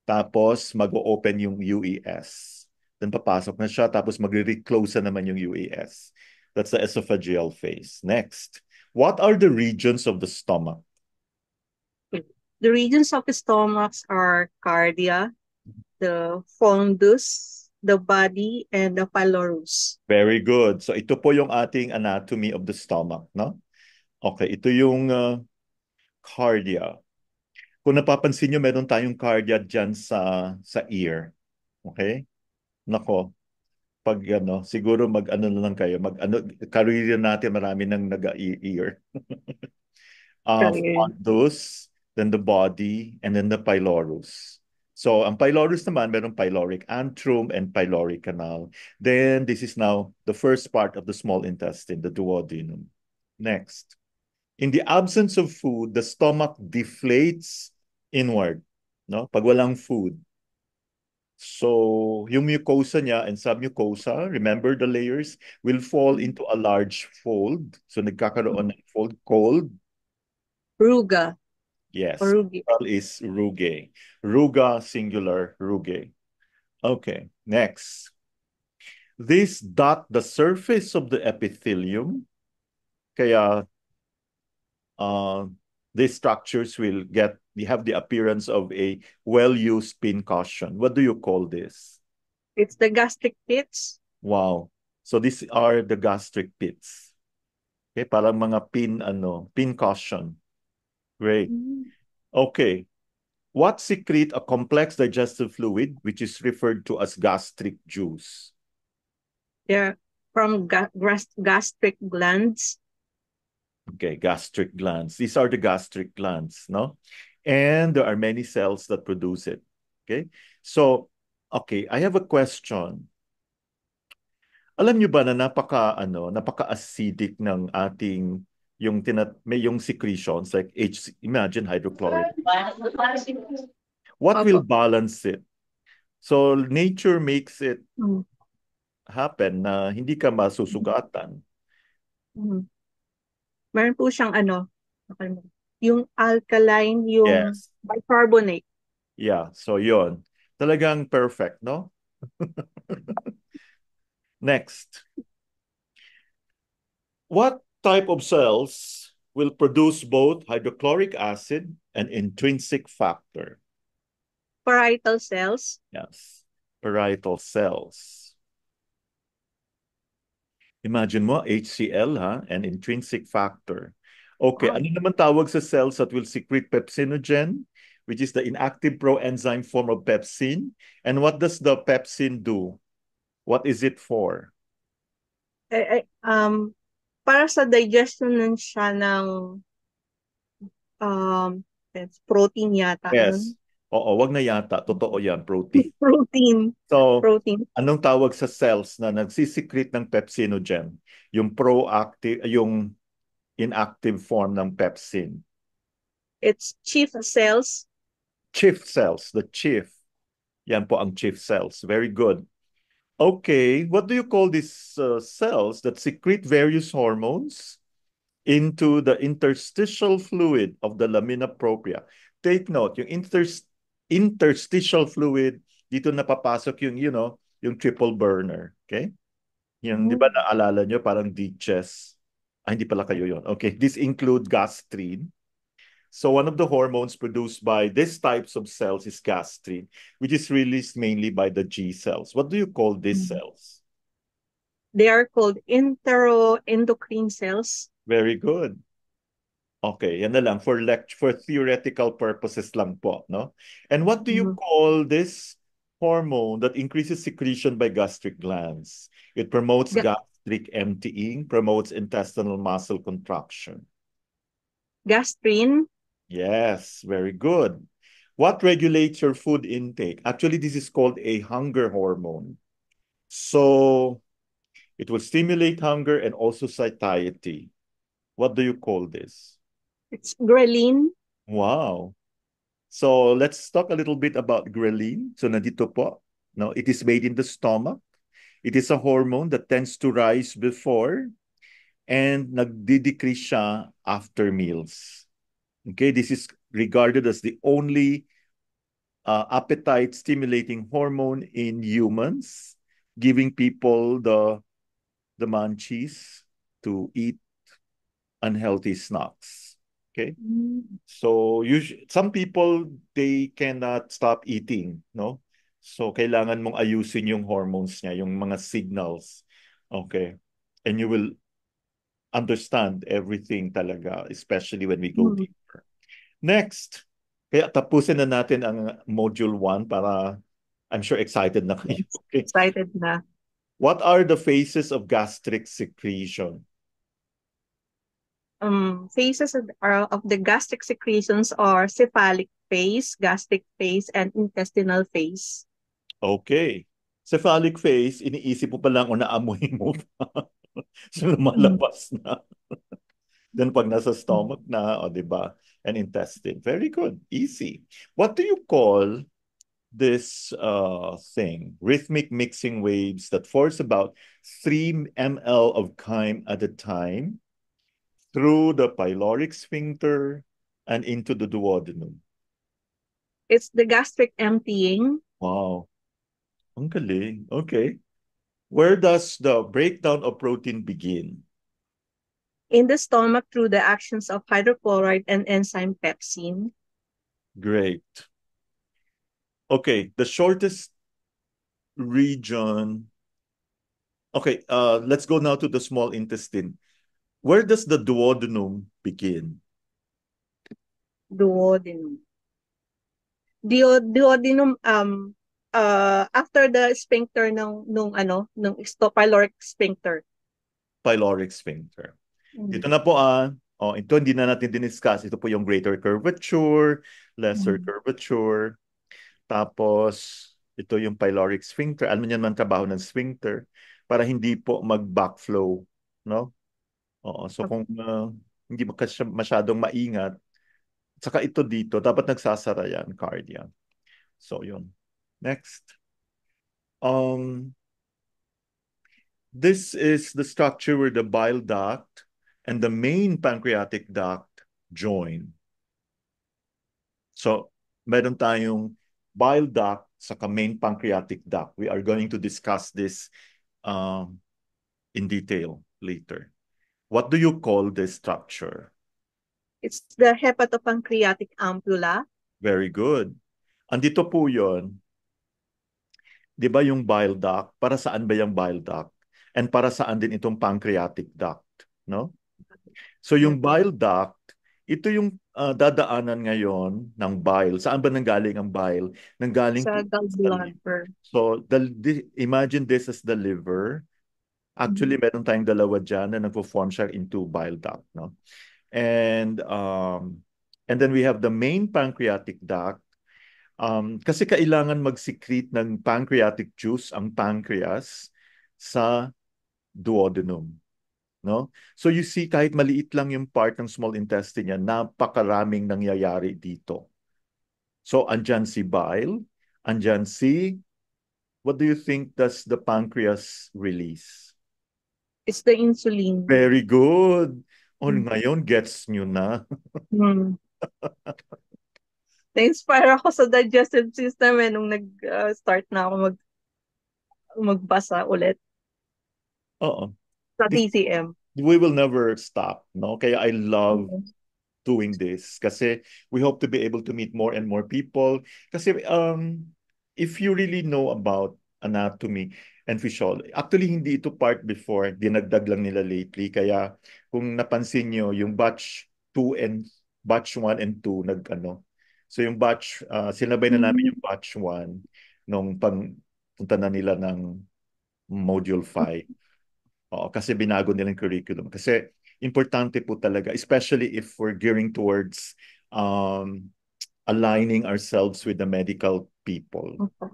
Tapos mag-open yung UES. Then papasok na siya. Tapos magre-reclose na naman yung UES. That's the esophageal phase. Next. What are the regions of the stomach? The regions of the stomachs are cardia, the fundus, the body, and the pylorus. Very good. So ito po yung ating anatomy of the stomach, no? Okay, ito yung cardia. Kung napapansin nyo, meron tayong cardia dyan sa ear. Okay? Nako, pag ano, siguro mag-ano na lang kayo, mag-ano, career natin marami nang nag-ear. Cardia. Fundus, then the body, and then the pylorus. So, ang pylorus naman, merong pyloric antrum and pyloric canal. Then, this is now the first part of the small intestine, the duodenum. Next. In the absence of food, the stomach deflates inward, no? Pag walang food. So, yung mucosa niya and submucosa, remember the layers, will fall into a large fold. So, nagkakaroon ng fold called, Ruga yes, or rugi. plural is rugae. Ruga, singular, rugae. Okay, next. This dot the surface of the epithelium. Kaya these structures will have the appearance of a well-used pincushion. What do you call this? It's the gastric pits. Wow. So these are the gastric pits. Okay, parang mga pincushion. Great. Okay. What secrete a complex digestive fluid which is referred to as gastric juice? They're from gastric glands. Okay, gastric glands. These are the gastric glands, no? And there are many cells that produce it. Okay? So, okay, I have a question. Alam niyo ba na napaka-acidic ng ating yung secretions like imagine hydrochloric. What will Opo. balance it? So nature makes it Mm. happen na hindi ka masusugatan. Mm. Meron po siyang yung alkaline, yung Yes. bicarbonate. Yeah, so yon. Talagang perfect, no? Next. What type of cells will produce both hydrochloric acid and intrinsic factor? Parietal cells. Yes, parietal cells. Imagine mo, HCl, and intrinsic factor. Okay, Wow. ano naman tawag sa cells that will secrete pepsinogen, which is the inactive proenzyme form of pepsin? And what does the pepsin do? What is it for? Para sa digestion nun siya ng protein yata. Yes. Oo, wag na yata. Totoo yan, protein. Protein. So, Protein. anong tawag sa cells na nagsisecrete ng pepsinogen? Yung proactive, yung inactive form ng pepsin. It's chief cells. Chief cells, the chief. Yan po ang chief cells. Very good. Okay, what do you call these cells that secrete various hormones into the interstitial fluid of the lamina propria? Take note, yung interstitial fluid, dito napapasok yung, yung triple burner. Okay? Yung, di ba naalala nyo, parang DCHES. Ah, hindi pala kayo yon. Okay, this include gastrin. So one of the hormones produced by these types of cells is gastrin, which is released mainly by the G cells. What do you call these cells? They are called enteroendocrine cells. Very good. Okay, yan na lang for theoretical purposes lang po, no? And what do you call this hormone that increases secretion by gastric glands? It promotes Ga- gastric emptying, promotes intestinal muscle contraction. Gastrin. Yes, very good. What regulates your food intake? Actually, this is called a hunger hormone. So it will stimulate hunger and also satiety. What do you call this? It's ghrelin. Wow. So let's talk a little bit about ghrelin. So nandito po, no, it is made in the stomach. It is a hormone that tends to rise before and nagdi-decrease siya after meals. Okay, this is regarded as the only appetite stimulating hormone in humans, giving people the munchies to eat unhealthy snacks. Okay? So some people they cannot stop eating, no? So kailangan mong ayusin yung hormones niya, yung mga signals. Okay? And you will understand everything talaga, especially when we go deeper. Next, kaya tapusin na natin ang module 1 para I'm sure excited na kayo. Yes, Okay. excited na. What are the phases of gastric secretion? Phases of the gastric secretions are cephalic phase, gastric phase, and intestinal phase. Okay. Cephalic phase, iniisip mo pa lang o naamoy mo pa. So lumalabas na. Then pag nasa stomach na, o di ba? And intestine. Very good. Easy. What do you call this thing? Rhythmic mixing waves that force about 3 ml of chyme at a time through the pyloric sphincter and into the duodenum. It's the gastric emptying. Wow. Ang galing. Okay. Where does the breakdown of protein begin? In the stomach through the actions of hydrochloride and enzyme pepsin. Great. Okay, the shortest region. Okay, let's go now to the small intestine. Where does the duodenum begin? Duodenum. Duodenum after the sphincter nung pyloric sphincter. Pyloric sphincter. Dito na po ito hindi na natin diniscuss. Ito po yung greater curvature, lesser curvature. Tapos, ito yung pyloric sphincter. Alam niyo naman trabaho ng sphincter para hindi po mag-backflow, no? Oo, so kung hindi masyadong maingat, saka ito dito, dapat nagsasara yan, cardia. So, yun. Next. This is the structure where the bile duct and the main pancreatic duct join. So, meron tayong bile duct sa main pancreatic duct. We are going to discuss this in detail later. What do you call this structure? It's the hepatopancreatic ampulla. Very good. Andito po yon. Di ba yung bile duct? Para saan ba yung bile duct? And para saan din itong pancreatic duct? No? So yung bile duct, ito yung dadaanan ngayon ng bile. Saan ba nanggaling ang bile? Nanggaling Sa po sa liver. gallbladder. So imagine this as the liver. Actually, meron tayong dalawa dyan na nagpo-form siya into bile duct. No? And then we have the main pancreatic duct. Kasi kailangan mag-secrete ng pancreatic juice ang pancreas sa duodenum. No? So you see, kahit maliit lang yung part ng small intestine niya, napakaraming nangyayari dito. So andyan si bile, andyan si what do you think does the pancreas release? It's the insulin. Very good. O, Mm. ngayon, gets nyo na. Hmm. Na-inspire ako sa digestive system nung nag-start na ako magbasa ulit Oo. sa This, TCM. we will never stop, no? Kaya I love Mhm. doing this kasi we hope to be able to meet more and more people. Kasi if you really know about anatomy and physiology, actually hindi ito part before, dinagdag lang nila lately. Kaya kung napansin nyo, yung batch 2 and batch 1 and 2 nag-ano. So yung batch, sinabay na namin yung batch 1 nung punta na nila ng module 5. Oo, kasi binago nilang curriculum. Kasi importante po talaga, especially if we're gearing towards um, aligning ourselves with the medical people. Okay.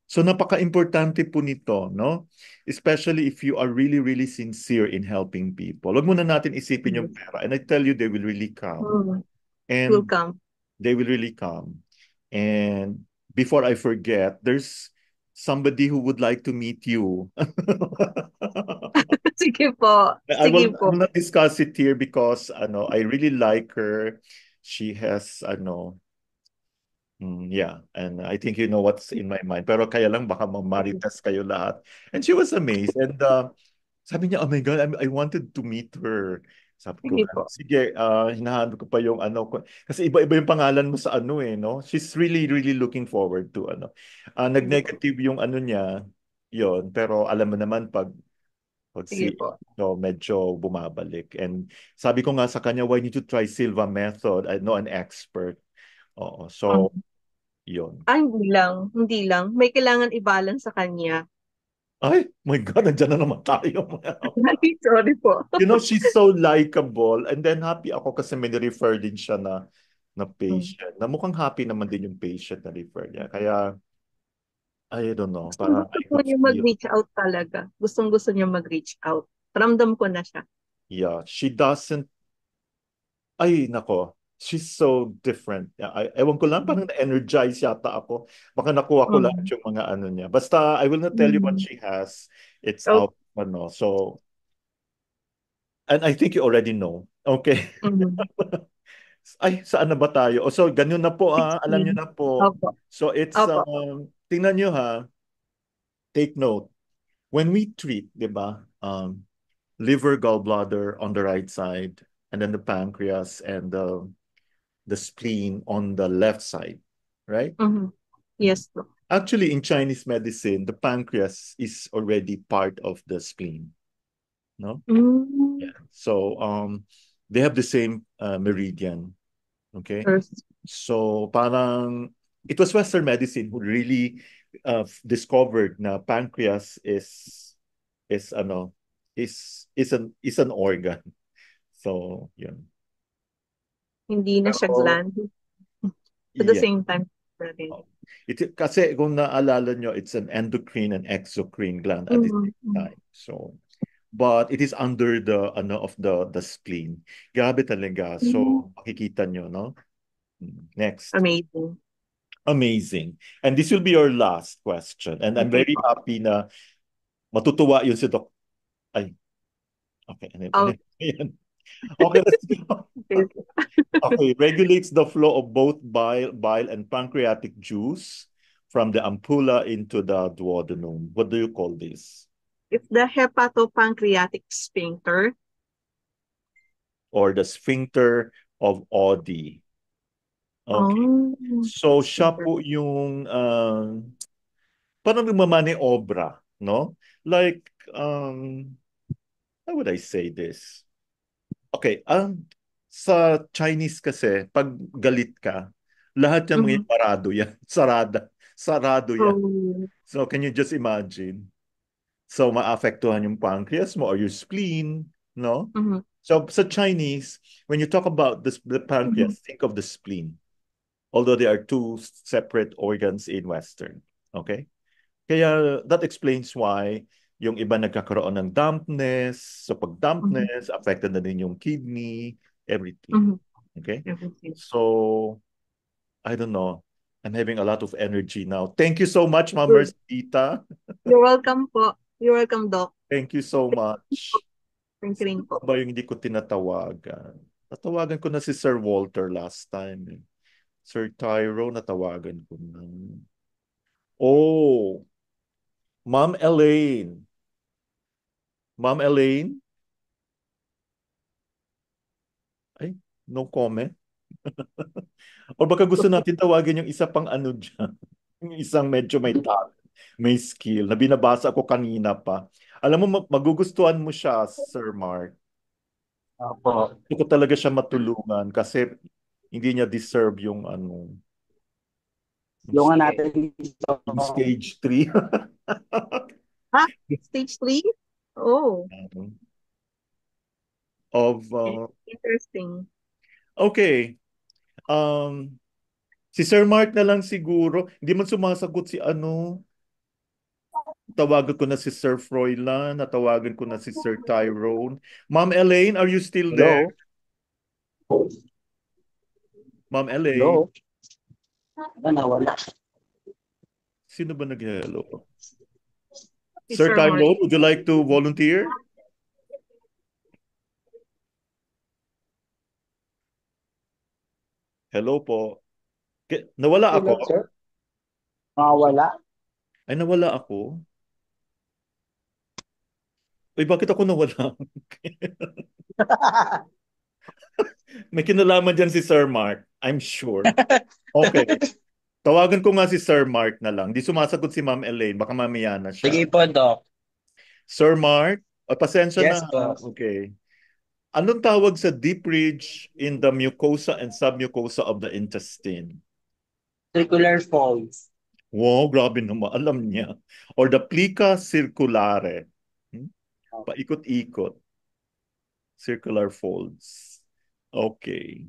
So napaka-importante po nito, no? Especially if you are really, really sincere in helping people. Huwag muna natin isipin yung Yes. pera. And I tell you, they will really come. Will And come. they will really come. And before I forget, there's somebody who would like to meet you. Sige po. Sige I po. will not discuss it here because I really like her. She has yeah, and I think you know what's in my mind. Pero kaya lang baka mamaritas kayo lahat. And she was amazed. And sabi niya, oh my God, I wanted to meet her. Sabi ko, Sige po. sige, hinahanap ko pa yung ko. Kasi iba-iba yung pangalan mo sa no? She's really, really looking forward to nag-negative yung niya, yon. Pero alam mo naman, pag Sige po. no, medyo bumabalik. And sabi ko nga sa kanya, why need to try Silva method? I know an expert. Oo, so, yun. Hindi lang. Hindi lang. May kailangan i-balance sa kanya. Ay, my God, nandiyan na naman tayo. Sorry po. You know, she's so likable. And then happy ako kasi may refer din siya na patient. Na mukhang happy naman din yung patient na refer niya. Kaya, I don't know, Gustong parang gusto I po could niya feel, mag-reach out talaga. Gustong gusto niya mag-reach out. Ramdam ko na siya. yeah, she doesn't, ay, nako, she's so different. Ewan ko lang, parang na-energize yata ako. Baka nakuha ko lang Mm. yung mga niya. Basta, I will not tell you what Mm. she has. It's Oh. out, so, and I think you already know. Okay. Mm. Ay, saan na ba tayo? So, ganyan na po, alam niyo 16. na po. Opo. So, it's, Opo. tingnan niyo take note. When we treat, di ba, liver, gallbladder on the right side, and then the pancreas and the spleen on the left side, right? Mhm. Yes po. Actually, in Chinese medicine, the pancreas is already part of the spleen, no? Mm. Yeah. So, they have the same meridian, okay? First. So, parang it was Western medicine who really discovered na pancreas is ano is an organ. So, yun. Hindi na siya Pero, gland. At the yeah. same time. Rin. Kasi kung naalala nyo, it's an endocrine and exocrine gland at the Mhm. same time. So, but it is under the of the spleen. Grabe talaga. So, makikita nyo, no? Next. Amazing. Amazing. And this will be your last question. And I'm Okay very po. happy na matutuwa yun si Doc. Ay, okay. Oh, Ayan. Okay, let's go. okay. Okay, regulates the flow of both bile and pancreatic juice from the ampulla into the duodenum. What do you call this? It's the hepatopancreatic sphincter. Or the sphincter of Oddi. Okay. Oh, So, siya sphincter. po yung parang nagmamaniobra, no? Like, how would I say this? Okay, sa Chinese kasi, pag galit ka, lahat yan mga Mhm. parado yan. Sarado yan. Oh. So, can you just imagine? So, maapektuhan yung pancreas mo or your spleen, no? Mhm. So, sa Chinese, when you talk about the Mhm. pancreas, think of the spleen. Although they are two separate organs in Western. Okay? Kaya that explains why yung iba nagkakaroon ng dampness. So pag Mhm. dampness, affected na din yung kidney, everything. Mhm. Okay? Everything. So, I don't know. I'm having a lot of energy now. Thank you so much, Ma'am Good. Mercita. You're welcome po. You're welcome, Doc. Thank you so much. Thank you rin Sino po. ba yung hindi ko tinatawagan? Natawagan ko na si Sir Walter last time. Eh. Sir Tyro, natawagan ko na. Oh, Ma'am Elaine. Ma'am Elaine? Ay, no comment. O baka gusto natin tawagin yung isa pang ano dyan. Yung isang medyo may talent, may skill, na binabasa ko kanina pa. Alam mo, magugustuhan mo siya, Sir Mark. Opo. Gusto ko talaga siya matulungan kasi hindi niya deserve yung ano, Tulungan natin ito. yung stage 3. Ah, stage 3? Oh, of interesting. okay. Si Sir Mark na lang siguro. Hindi man sumasagot si ano. Tawagan ko na si Sir Froilan, natawagan ko na si Sir Tyrone. Ma'am Elaine, are you still there? Hello? Ma'am Elaine, Hello? Nawala. sino ba nag-hello? Si Sir Sir Mark. Tyrone, would you like to volunteer? Hello po. Nawala ako? Hello, sir? Nawala. Ay, nawala ako? Uy, bakit ako nawala? May kinalaman dyan si Sir Mark. I'm sure. Okay. Tawagan ko nga si Sir Mark na lang. Di sumasagot si Ma'am Elaine. Baka mamaya na siya. Sige po, Doc. Sir Mark, pasensya Yes na. po. Okay. Anong tawag sa deep ridge in the mucosa and submucosa of the intestine? Circular folds. Wow, grabe naman. Alam niya. Or the plica circulare. Hmm? Paikot-ikot. Circular folds. Okay.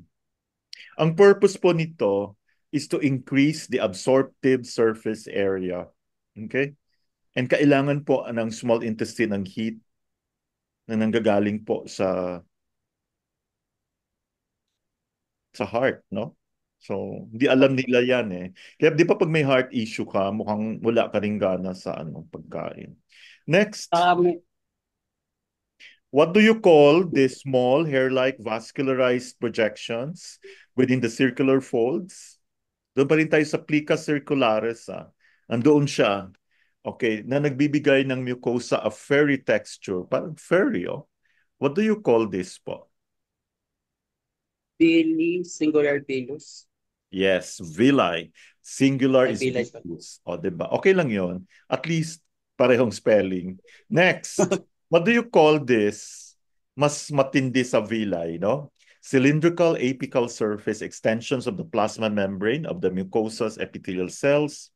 Ang purpose po nito is to increase the absorptive surface area. Okay? And kailangan po ng small intestine ng heat na nanggagaling po sa heart, no? So, hindi alam nila yan eh. Kaya di ba pag may heart issue ka, mukhang wala ka rin gana sa pagkain. Next, what do you call the small hair-like vascularized projections within the circular folds? Doon pa rin tayo sa plica circularis. Andoon siya. Okay, na nagbibigay ng mucosa a fairy texture. Parang fairy, oh. What do you call this po? Villi, singular villus. Yes, villi. Singular Ay, is villi. villus. O, diba? Okay lang yon. At least, parehong spelling. Next, what do you call this? Mas matindi sa villi, no? Cylindrical apical surface extensions of the plasma membrane of the mucosa's epithelial cells.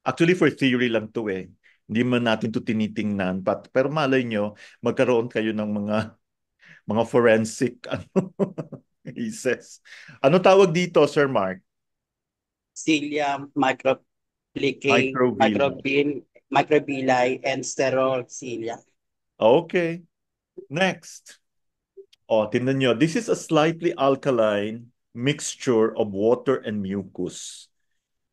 Actually, for theory lang to eh. Hindi man natin to tinitingnan. Pero malay nyo, magkaroon kayo ng mga forensic cases. Ano tawag dito, Sir Mark? Cilia, microplicae, microvilli, and sterocilia. Okay. Next. Oh, tingnan nyo. This is a slightly alkaline mixture of water and mucus.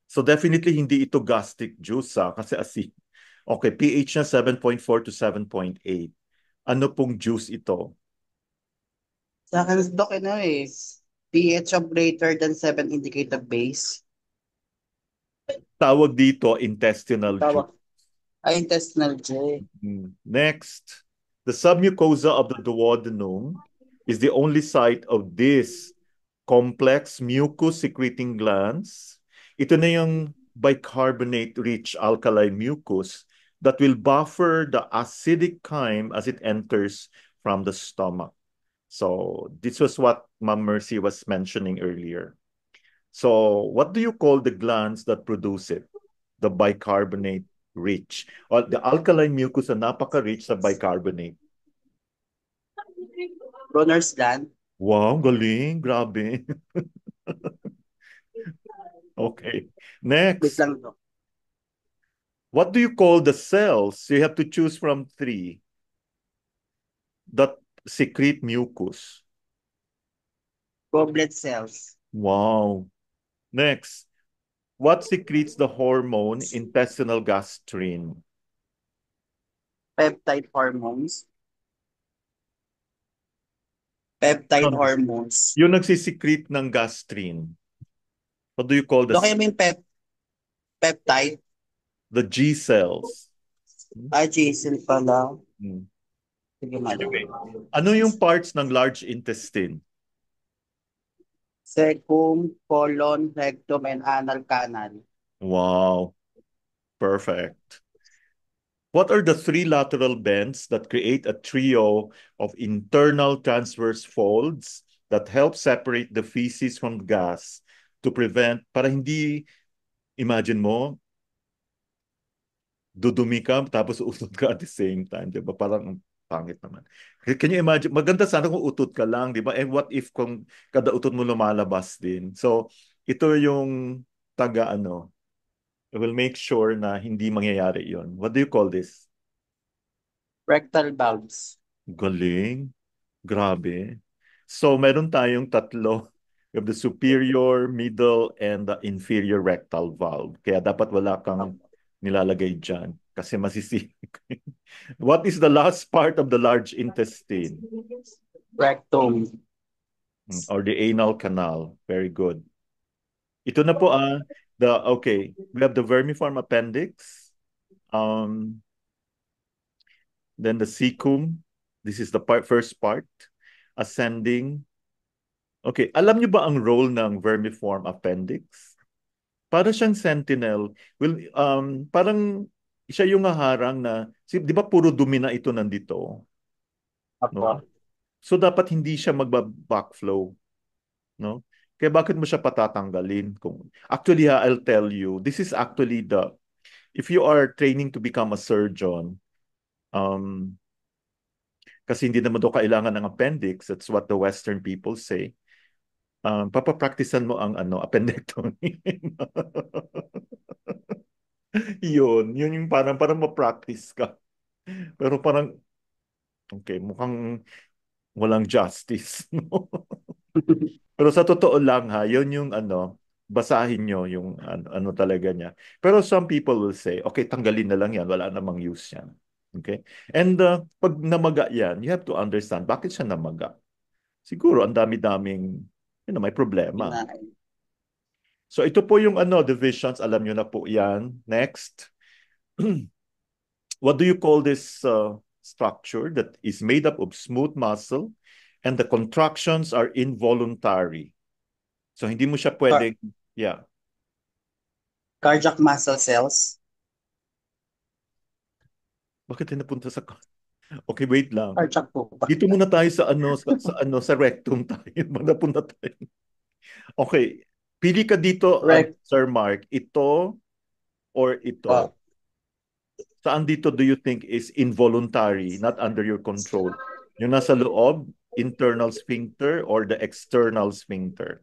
So definitely hindi ito gastric juice kasi asin. Okay, pH niya 7.4 to 7.8. Ano pong juice ito? Sa akin, Doc, pH of greater than 7 indicate the base. Tawag dito intestinal juice. Intestinal J. Next, the submucosa of the duodenum is the only site of this complex mucus-secreting glands. Ito na yung bicarbonate-rich alkaline mucus that will buffer the acidic chyme as it enters from the stomach. So this was what Ma'am Mercy was mentioning earlier. So what do you call the glands that produce it? The bicarbonate rich. Or the alkaline mucus na napaka-rich sa bicarbonate. Brunner's gland. Wow, galing. Grabe. Okay. Next. What do you call the cells? You have to choose from 3 that secrete mucus. Goblet cells. Wow. Next. What secretes the hormone intestinal gastrin? Peptide hormones. Peptide Ano? hormones. Yung nagsisecrete ng gastrin. What do you call Doc, I mean peptide. the G cells? Jason pala. Hmm. Sige, madam. Anyway, ano yung parts ng large intestine? Cecum, colon, rectum, and anal canal. Wow, perfect. What are the three lateral bends that create a trio of internal transverse folds that help separate the feces from gas to prevent, para hindi, imagine mo, dudumi ka tapos utot ka at the same time, di ba? Parang ang pangit naman. Can you imagine? Maganda sana kung utot ka lang, di ba? And what if kung kada utot mo lumalabas din? So, ito yung taga ano, will make sure na hindi mangyayari yon. What do you call this? Rectal valves. Galing. Grabe. So, meron tayong tatlo. We have the superior, middle, and the inferior rectal valve. Kaya dapat wala kang nilalagay dyan kasi masisig. What is the last part of the large intestine? Rectum. Or the anal canal. Very good. Ito na po okay. We have the vermiform appendix. Then the cecum. This is the first part. Ascending. Okay, alam niyo ba ang role ng vermiform appendix? Para siyang sentinel. Well, parang siya yung haharang na, di ba puro dumi na ito nandito? No? Apo. So dapat hindi siya magba-backflow. No? Kaya bakit mo siya patatanggalin? Actually, I'll tell you, this is actually if you are training to become a surgeon, kasi hindi naman daw kailangan ng appendix, that's what the Western people say. Papapraktisan mo ang appendectomy. Yun yung parang ma-practice ka. Pero parang, okay, mukhang walang justice. No? Pero sa totoo lang yun yung basahin nyo yung ano talaga niya. Pero some people will say, okay, tanggalin na lang yan, wala namang use yan. Okay? And pag namaga yan, you have to understand, bakit siya namaga? Siguro, ang dami-daming, may problema. So ito po yung divisions, alam nyo na po yan. Next. What do you call this structure that is made up of smooth muscle and the contractions are involuntary? So hindi mo siya pwedeng, Cardiac muscle cells. Bakit napunta sa... Okay, wait lang. Cardiac po. Dito muna tayo sa sa rectum tayo. Napunta tayo. Okay, pili ka dito, Sir Mark, ito or ito. Saan dito do you think is involuntary, not under your control? Yung nasa loob, internal sphincter or the external sphincter?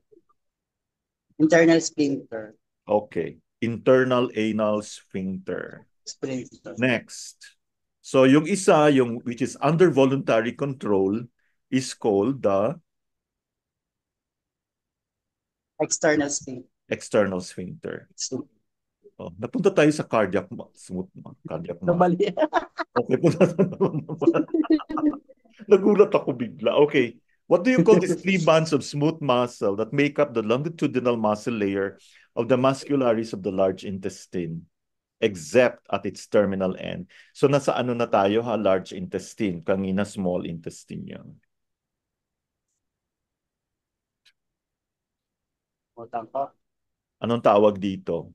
Internal sphincter. Okay, internal anal sphincter. Sphincter. Next. So yung isa, which is under voluntary control, is called the external sphincter. External sphincter. Oh, napunta tayo sa cardiac muscle. Okay, punta naman. Nagulat ako bigla. Okay. What do you call these three bands of smooth muscle that make up the longitudinal muscle layer of the muscularis of the large intestine, except at its terminal end? So nasa na tayo large intestine. Kanina small intestine yan. Anong tawag dito?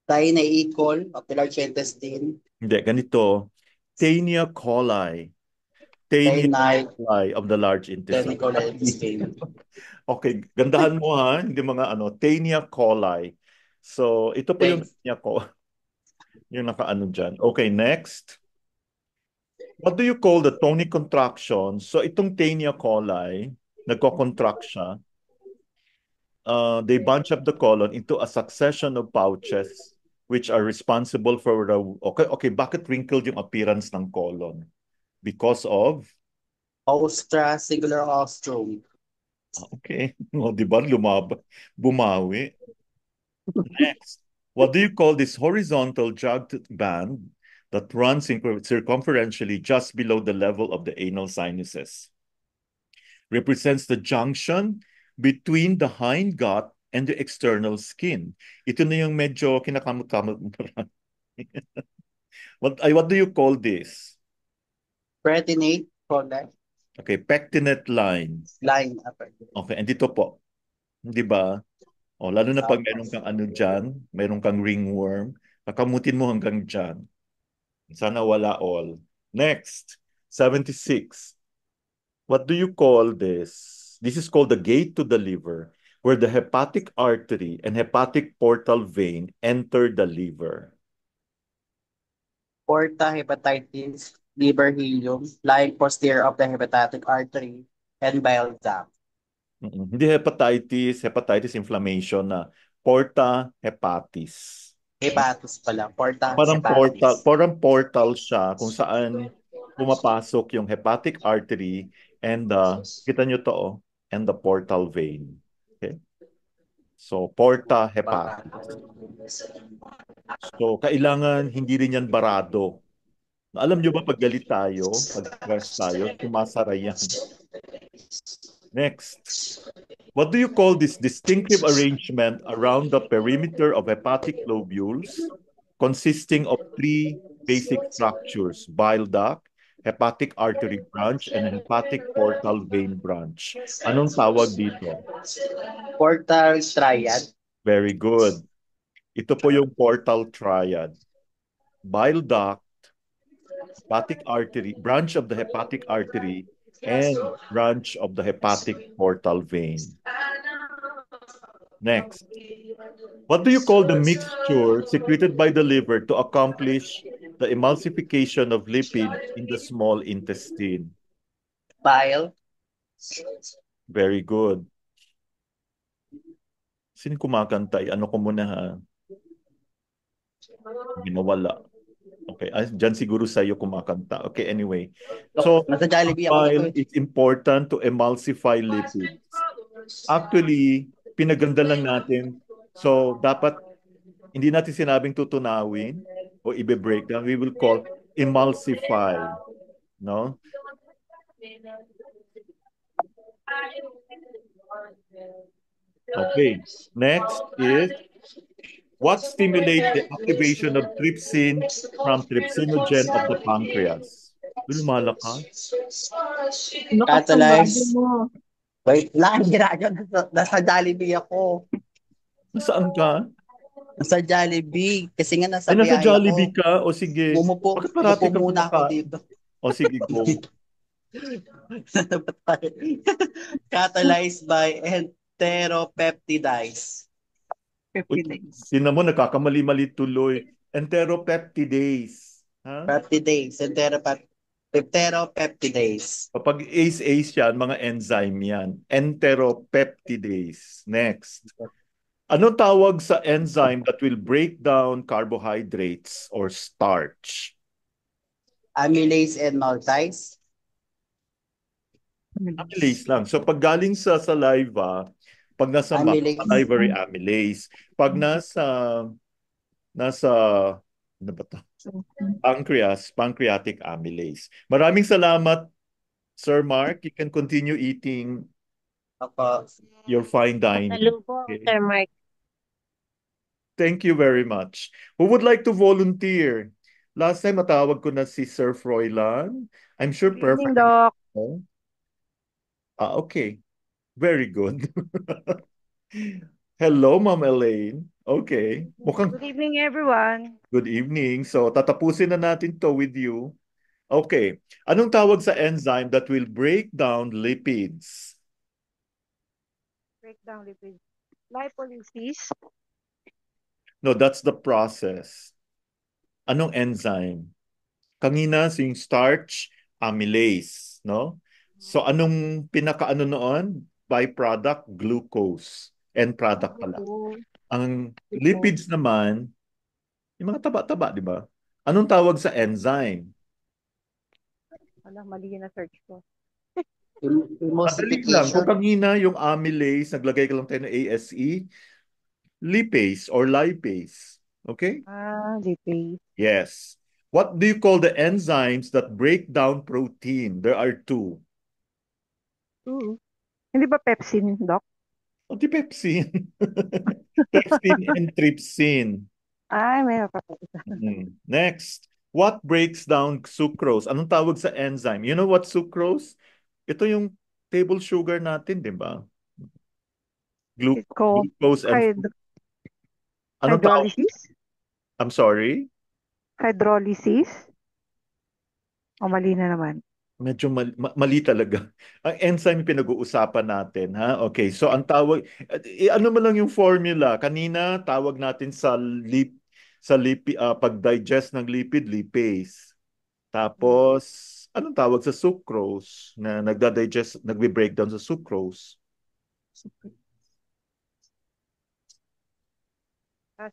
Tainaiikol of the large intestine. Hindi, ganito. Taenia coli. Taenia coli of the large intestine. Okay, gandahan mo hindi mga Taenia coli. So, ito po yung Taenia coli. Yung nakaano dyan. Okay, next. What do you call the tonic contraction? So, itong Taenia coli, nagko-contract siya. They bunch up the colon into a succession of pouches which are responsible for the... Okay, bakit wrinkled yung appearance ng colon? Because of? Ostracegular ostrom. Okay. O, di ba? Bumawi. Next, what do you call this horizontal jagged band that runs circumferentially just below the level of the anal sinuses? Represents the junction between the hindgut and the external skin. Ito na yung medyo kinakamot-kamot. What do you call this? Pretinate product Okay, pectinate line. line upper. Okay, and dito po. Di ba? O, lalo na pag meron kang ano dyan, meron kang ringworm, kakamutin mo hanggang dyan. Sana wala all. Next, 76. What do you call this? This is called the gate to the liver, where the hepatic artery and hepatic portal vein enter the liver. Porta hepatitis liver helium lying posterior of the hepatic artery and bile duct. Hindi hepatitis, hepatitis inflammation na porta hepatis. Hepatis pala. Porta Parang hepatis. portal siya kung saan pumapasok yung hepatic artery and kita nyo to, and the portal vein. Okay? So, porta hepatis. So, kailangan hindi rin yan barado. Alam nyo ba pag galit tayo, pag stress tayo, sumasara yan. Next. What do you call this distinctive arrangement around the perimeter of hepatic lobules consisting of three basic structures: bile duct, hepatic artery branch, and a hepatic portal vein branch? Anong tawag dito? Portal triad. Very good. Ito po yung portal triad. Bile duct, hepatic artery, branch of the hepatic artery, and branch of the hepatic portal vein. Next. What do you call the mixture secreted by the liver to accomplish the emulsification of lipids in the small intestine? Bile. Very good. Sino kumakanta? Ano ko muna ha? Hindi nawala. Okay, dyan siguro sa'yo kumakanta. Okay, anyway. So, Nasa Jollibee ako bile, nito. it's important to emulsify lipids. Actually, pinaganda lang natin. So, dapat hindi natin sinabing tutunawin o ibe-break down. We will call emulsify. No? Okay. Next is what stimulates the activation of trypsin from trypsinogen of the pancreas? Lumalakas. Catalyze. Wait lang, ginagawa. Nasa Jollibee ako. Saan ka? Nasa Jollibee. Kasi nga nasa Ay, nasa biyahe Jollibee ako. ka? O sige. Umupo Bakit parati ka muna ako kumakain? dito. O sige, go. Catalyzed by enteropeptidase. Sino mo, nakakamali-mali tuloy. Enteropeptidase. Ha? Enteropeptidase. Kapag ACE yan, mga enzyme yan. Enteropeptidase. Next. Ano tawag sa enzyme that will break down carbohydrates or starch? Amylase and maltase. Amylase lang. So pag galing sa saliva, pag nasa mouth, Amylase. salivary amylase. Pag nasa ano ba to? Pancreas, pancreatic amylase. Maraming salamat, Sir Mark. You can continue eating Ako. your fine dining. Salubong, Okay. Sir Mark. Thank you very much. Who would like to volunteer? Last time matawag ko na si Sir Froilan. I'm sure Good evening, perfect. Doc. Okay. Very good. Hello, Ma'am Elaine. Okay. Mukhang Good evening, everyone. good evening. So, tatapusin na natin to with you. Okay. Anong tawag sa enzyme that will break down lipids? Break down lipids. Lipolysis. No, that's the process. Anong enzyme? Kanina, yung starch, amylase, no? So, anong pinakaano noon? Byproduct, glucose. End product pala. Ang lipids naman, yung mga taba-taba, di ba? Anong tawag sa enzyme? Alam, mali na search ko. Madali lang. Kung kanina yung amylase, naglagay ka lang tayo ng ASE, lipase or lipase. Okay? Lipase. Yes. What do you call the enzymes that break down protein? There are two. Hindi ba pepsin, Doc? Antipepsin. Pepsin and trypsin. Ay, may napapagod. Next. What breaks down sucrose? Anong tawag sa enzyme? You know what sucrose? Ito yung table sugar natin, di ba? It's called Glucose and anong tawag? hydrolysis? I'm sorry? Hydrolysis? O mali na naman. Medyo mali talaga. Ang enzyme yung pinag-uusapan natin, ha? Okay, so ang tawag, ano mo lang yung formula? Kanina, tawag natin sa pag-digest ng lipid, lipase. Tapos, anong tawag sa sucrose na nagda-digest, nagbe-breakdown sa sucrose?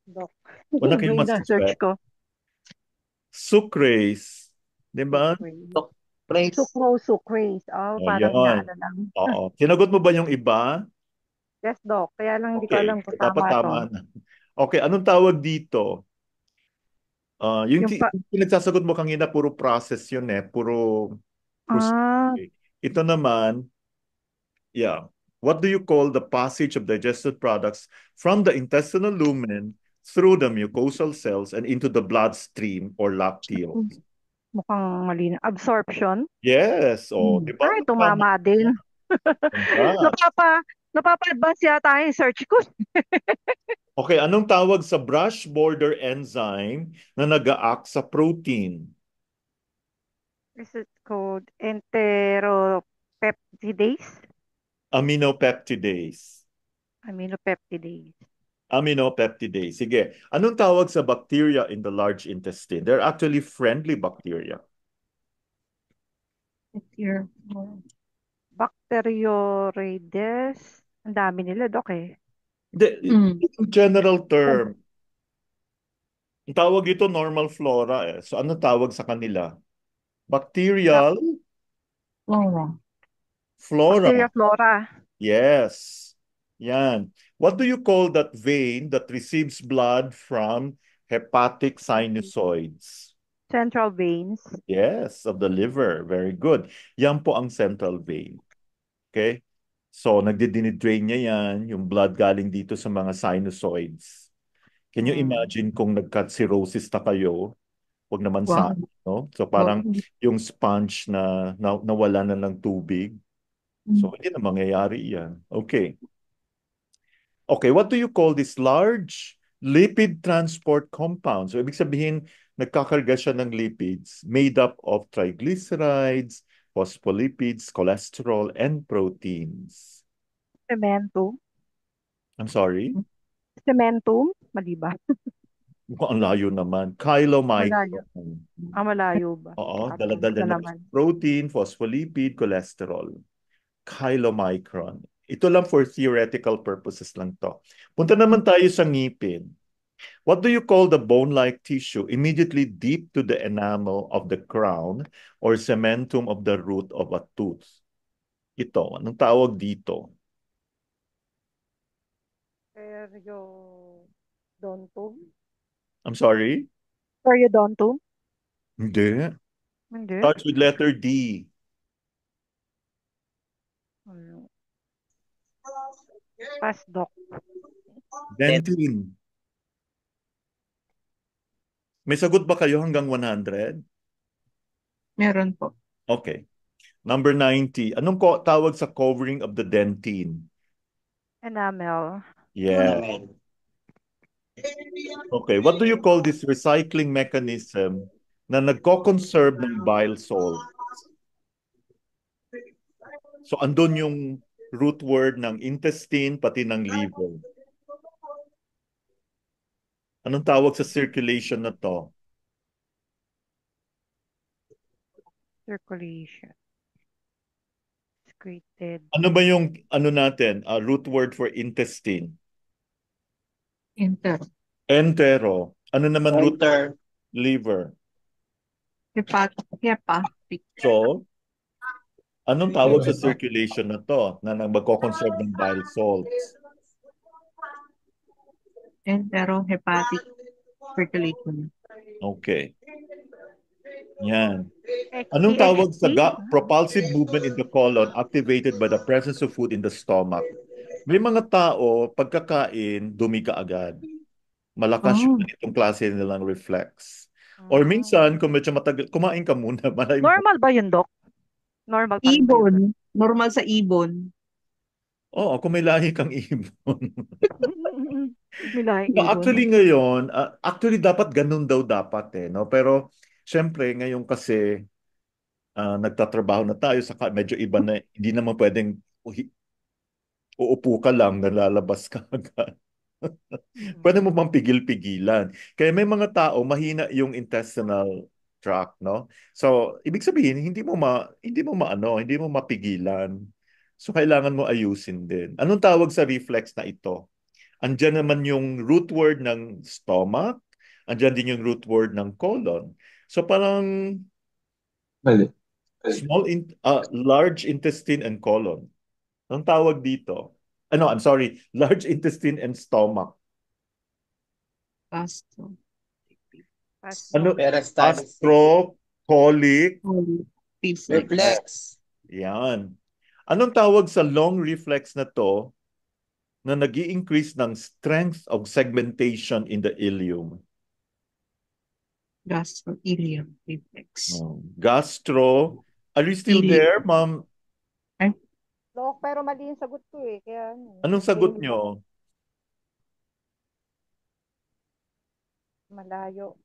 Doc. Wala kayong Brain na search ko. Sucrase. Di ba? Sucrose. Oh, parang yan. na lang. Oo. Sinagot mo ba yung iba? Yes, Doc. Kaya lang hindi ko alam kung dapat tama to. na. Okay, anong tawag dito? Yung Yung pinagsasagot mo kanina, puro process yun eh. Puro ito naman, yeah. What do you call the passage of digested products from the intestinal lumen through the mucosal cells and into the bloodstream or lacteal? mukhang mali na. Absorption? Yes. Di ba? Ay, tumama din. Napapa-advance yata yung search ko. Okay, anong tawag sa brush border enzyme na nag-a-act sa protein? Is it called enteropeptidase? Aminopeptidase. Aminopeptidase. Sige. Anong tawag sa bacteria in the large intestine? They're actually friendly bacteria. Bacteroides. Ang dami nila, Doc eh. General term. Ang tawag ito normal flora eh. So ano tawag sa kanila? Bacterial? Flora. Bacteria flora. Yes. Yan. What do you call that vein that receives blood from hepatic sinusoids? Central veins. Yes, of the liver. Very good. Yan po ang central vein. Okay? So, nagdi-drain niya yan, yung blood galing dito sa mga sinusoids. Can you imagine kung nagka cirrhosis na kayo? Huwag naman sana, no? So, parang yung sponge na nawala na ng tubig. So, hindi na mangyayari yan. Okay. Okay, what do you call this large lipid transport compound? So, ibig sabihin, nagkakarga siya ng lipids made up of triglycerides, phospholipids, cholesterol, and proteins. Cementum. I'm sorry? Cementum? Mali ba? Mukhang layo naman. Chylomicron. Malayo ba? Oo, dala-dala na protein, phospholipid, cholesterol. Chylomicron. Ito lang for theoretical purposes lang to. Punta naman tayo sa ngipin. What do you call the bone-like tissue immediately deep to the enamel of the crown or cementum of the root of a tooth? Ito, anong tawag dito? Periodontum? I'm sorry? Periodontum? Hindi. Starts with letter D. Pass, Doc. Dentin. May sagot ba kayo hanggang 100? Meron po. Okay. Number 90. Anong tawag sa covering of the dentine? Enamel. Yeah. Okay. What do you call this recycling mechanism na nagko-conserve ng bile salt? So, andun yung root word ng intestine pati ng liver. Anong tawag sa circulation na to? Circulation. Excreted. Ano ba yung natin? Root word for intestine? Entero. Ano naman root word? Liver. Hepatic. So, anong tawag sa circulation na to na magko-conserve ng bile salts? Enterohepatic circulation. Okay. Yan. Anong tawag sa propulsive movement in the colon activated by the presence of food in the stomach? May mga tao, pagkakain, dumi ka agad. Malakas yung itong klase nilang reflex. Or minsan, kung medyo matagal, kumain ka muna. Malay mo. Normal ba yun, Doc? Normal pa rin ba yun? Ibon. Normal sa ibon. Oo, kung may lahi kang ibon. May lahing No, ibon. actually dapat ganun daw dapat no? Pero syempre ngayon kasi nagtatrabaho na tayo saka medyo iba na hindi naman pwedeng uupo ka lang nalalabas ka agad. Pwede mo bang pigil-pigilan? Kaya may mga tao mahina yung intestinal tract, no? So, ibig sabihin hindi mo mapigilan. So kailangan mo ayusin din. Anong tawag sa reflex na ito? Andiyan naman yung root word ng stomach, andiyan din yung root word ng colon. So parang Mali. large intestine and colon. Anong tawag dito? No, I'm sorry, large intestine and stomach. Gastro. Ano? Peristalsis. Gastrocolic Reflex. Yan. Anong tawag sa long reflex na to na nag-i-increase ng strength of segmentation in the ileum? Gastroileum reflex. Gastro. Are you still Ileum. there, ma'am? Doc, pero mali yung sagot ko eh. Kaya, Anong sagot nyo? malayo.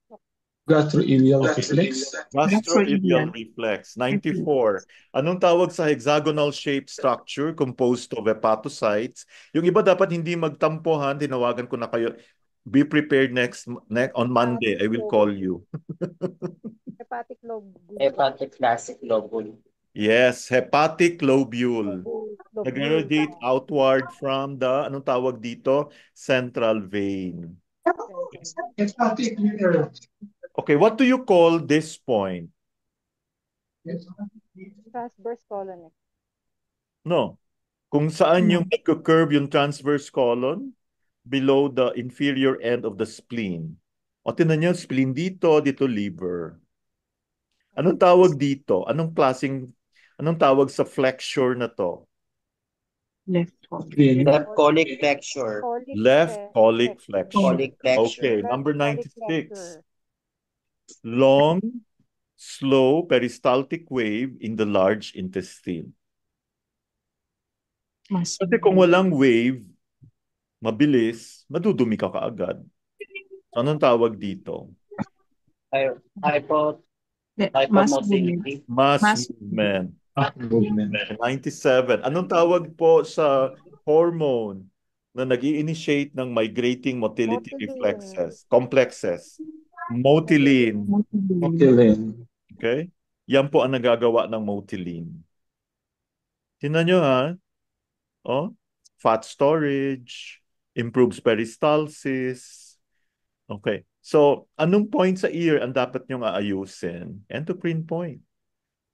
Gastroileal reflex. Gastroileal reflex. 94. Anong tawag sa hexagonal shaped structure composed of hepatocytes? Yung iba dapat hindi magtampohan. Tinawagan ko na kayo. Be prepared on Monday. I will call you. Hepatic lobule. Hepatic classic lobule. Yes, hepatic lobule. Lobule. Nag-radiate outward from the, anong tawag dito? Central vein. Hepatic liver. Okay, what do you call this point? Transverse colon. No. Kung saan yung nagko-curve yung transverse colon? Below the inferior end of the spleen. O tinan nyo, spleen dito, dito liver. Anong tawag dito? Anong tawag sa flexure na to? Left Left colic flexure. Left colic flexure. Colic flexure. Okay, number 96. Long, slow peristaltic wave in the large intestine. Kasi kung walang wave, mabilis, madudumi ka kaagad. Anong tawag dito? Hypomotility. Mass movement. 97. Anong tawag po sa hormone na nag-i-initiate ng migrating motility reflexes, complexes? Motilin. Motilin. Okay? Yan po ang nagagawa ng motilin. Tingnan nyo ha. Oh, fat storage, improves peristalsis. Okay. So, anong point sa ear ang dapat nyong aayusin? Endocrine point.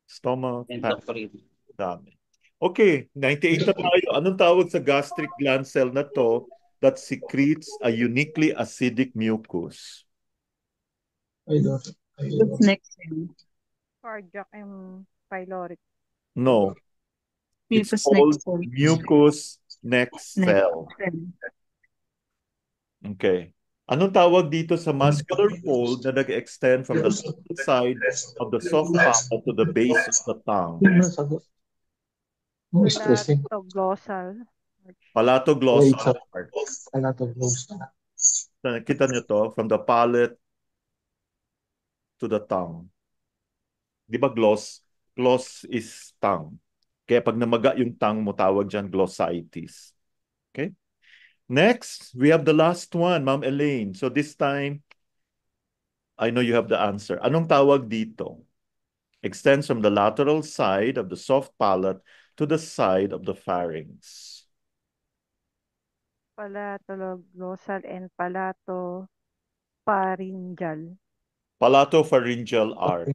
Stomach. Endocrine. Dami. Okay, 98 na tayo. Anong tawag sa gastric gland cell na to that secretes a uniquely acidic mucus? Next. Cardiac and pyloric. No. It's called mucus next cell. Okay. Anong tawag dito sa muscular fold na nag-extend from the side of the soft palate to the base of the tongue? Palatoglossal. Palatoglossal part. Palatoglossal. Kita nyo to? From the palate to the tongue. Di ba gloss? Gloss is tongue. Kaya pag namaga yung tongue mo, tawag dyan glossitis. Okay? Next, we have the last one, Ma'am Elaine. So this time, I know you have the answer. Anong tawag dito? Extends from the lateral side of the soft palate to the side of the pharynx. Palatoglossal and palatopharyngeal. Palatopharyngeal arch.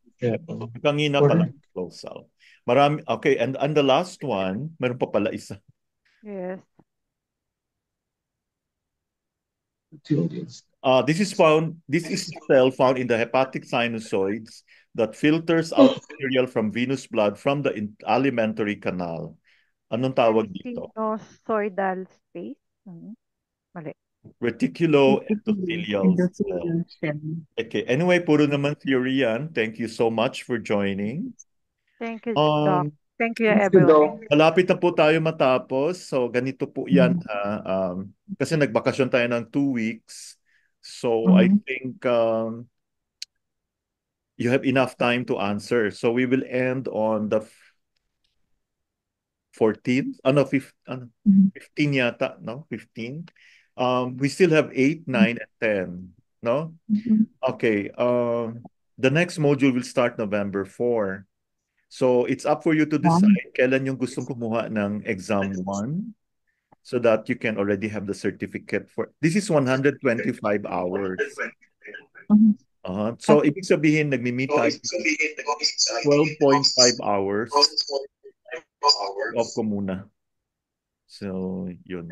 Kanina palatoglossal. Marami, okay, and the last one, meron pa pala isa. Yes. This is the cell found in the hepatic sinusoids that filters out material from venous blood from the alimentary canal. Anong tawag dito? Sinusoidal space. Mali. Reticuloendothelial cell. Endothelial cell. Okay. Anyway, puro naman theory yan. Thank you so much for joining. Thank you, Doc. Thank you, Thank you, everyone. Doc. Malapit na po tayo matapos. So, ganito po yan. Kasi nagbakasyon tayo ng 2 weeks. So, I think you have enough time to answer. So, we will end on the 14th? 15 yata, no? 15. We still have 8, 9, and 10, no? Okay. The next module will start November 4. So, it's up for you to decide kailan yung gustong kumuha ng exam 1 so that you can already have the certificate for... This is 125 hours. So, ibig sabihin, nagmi-meet tayo 12.5 hours. Off ko muna. So, yun.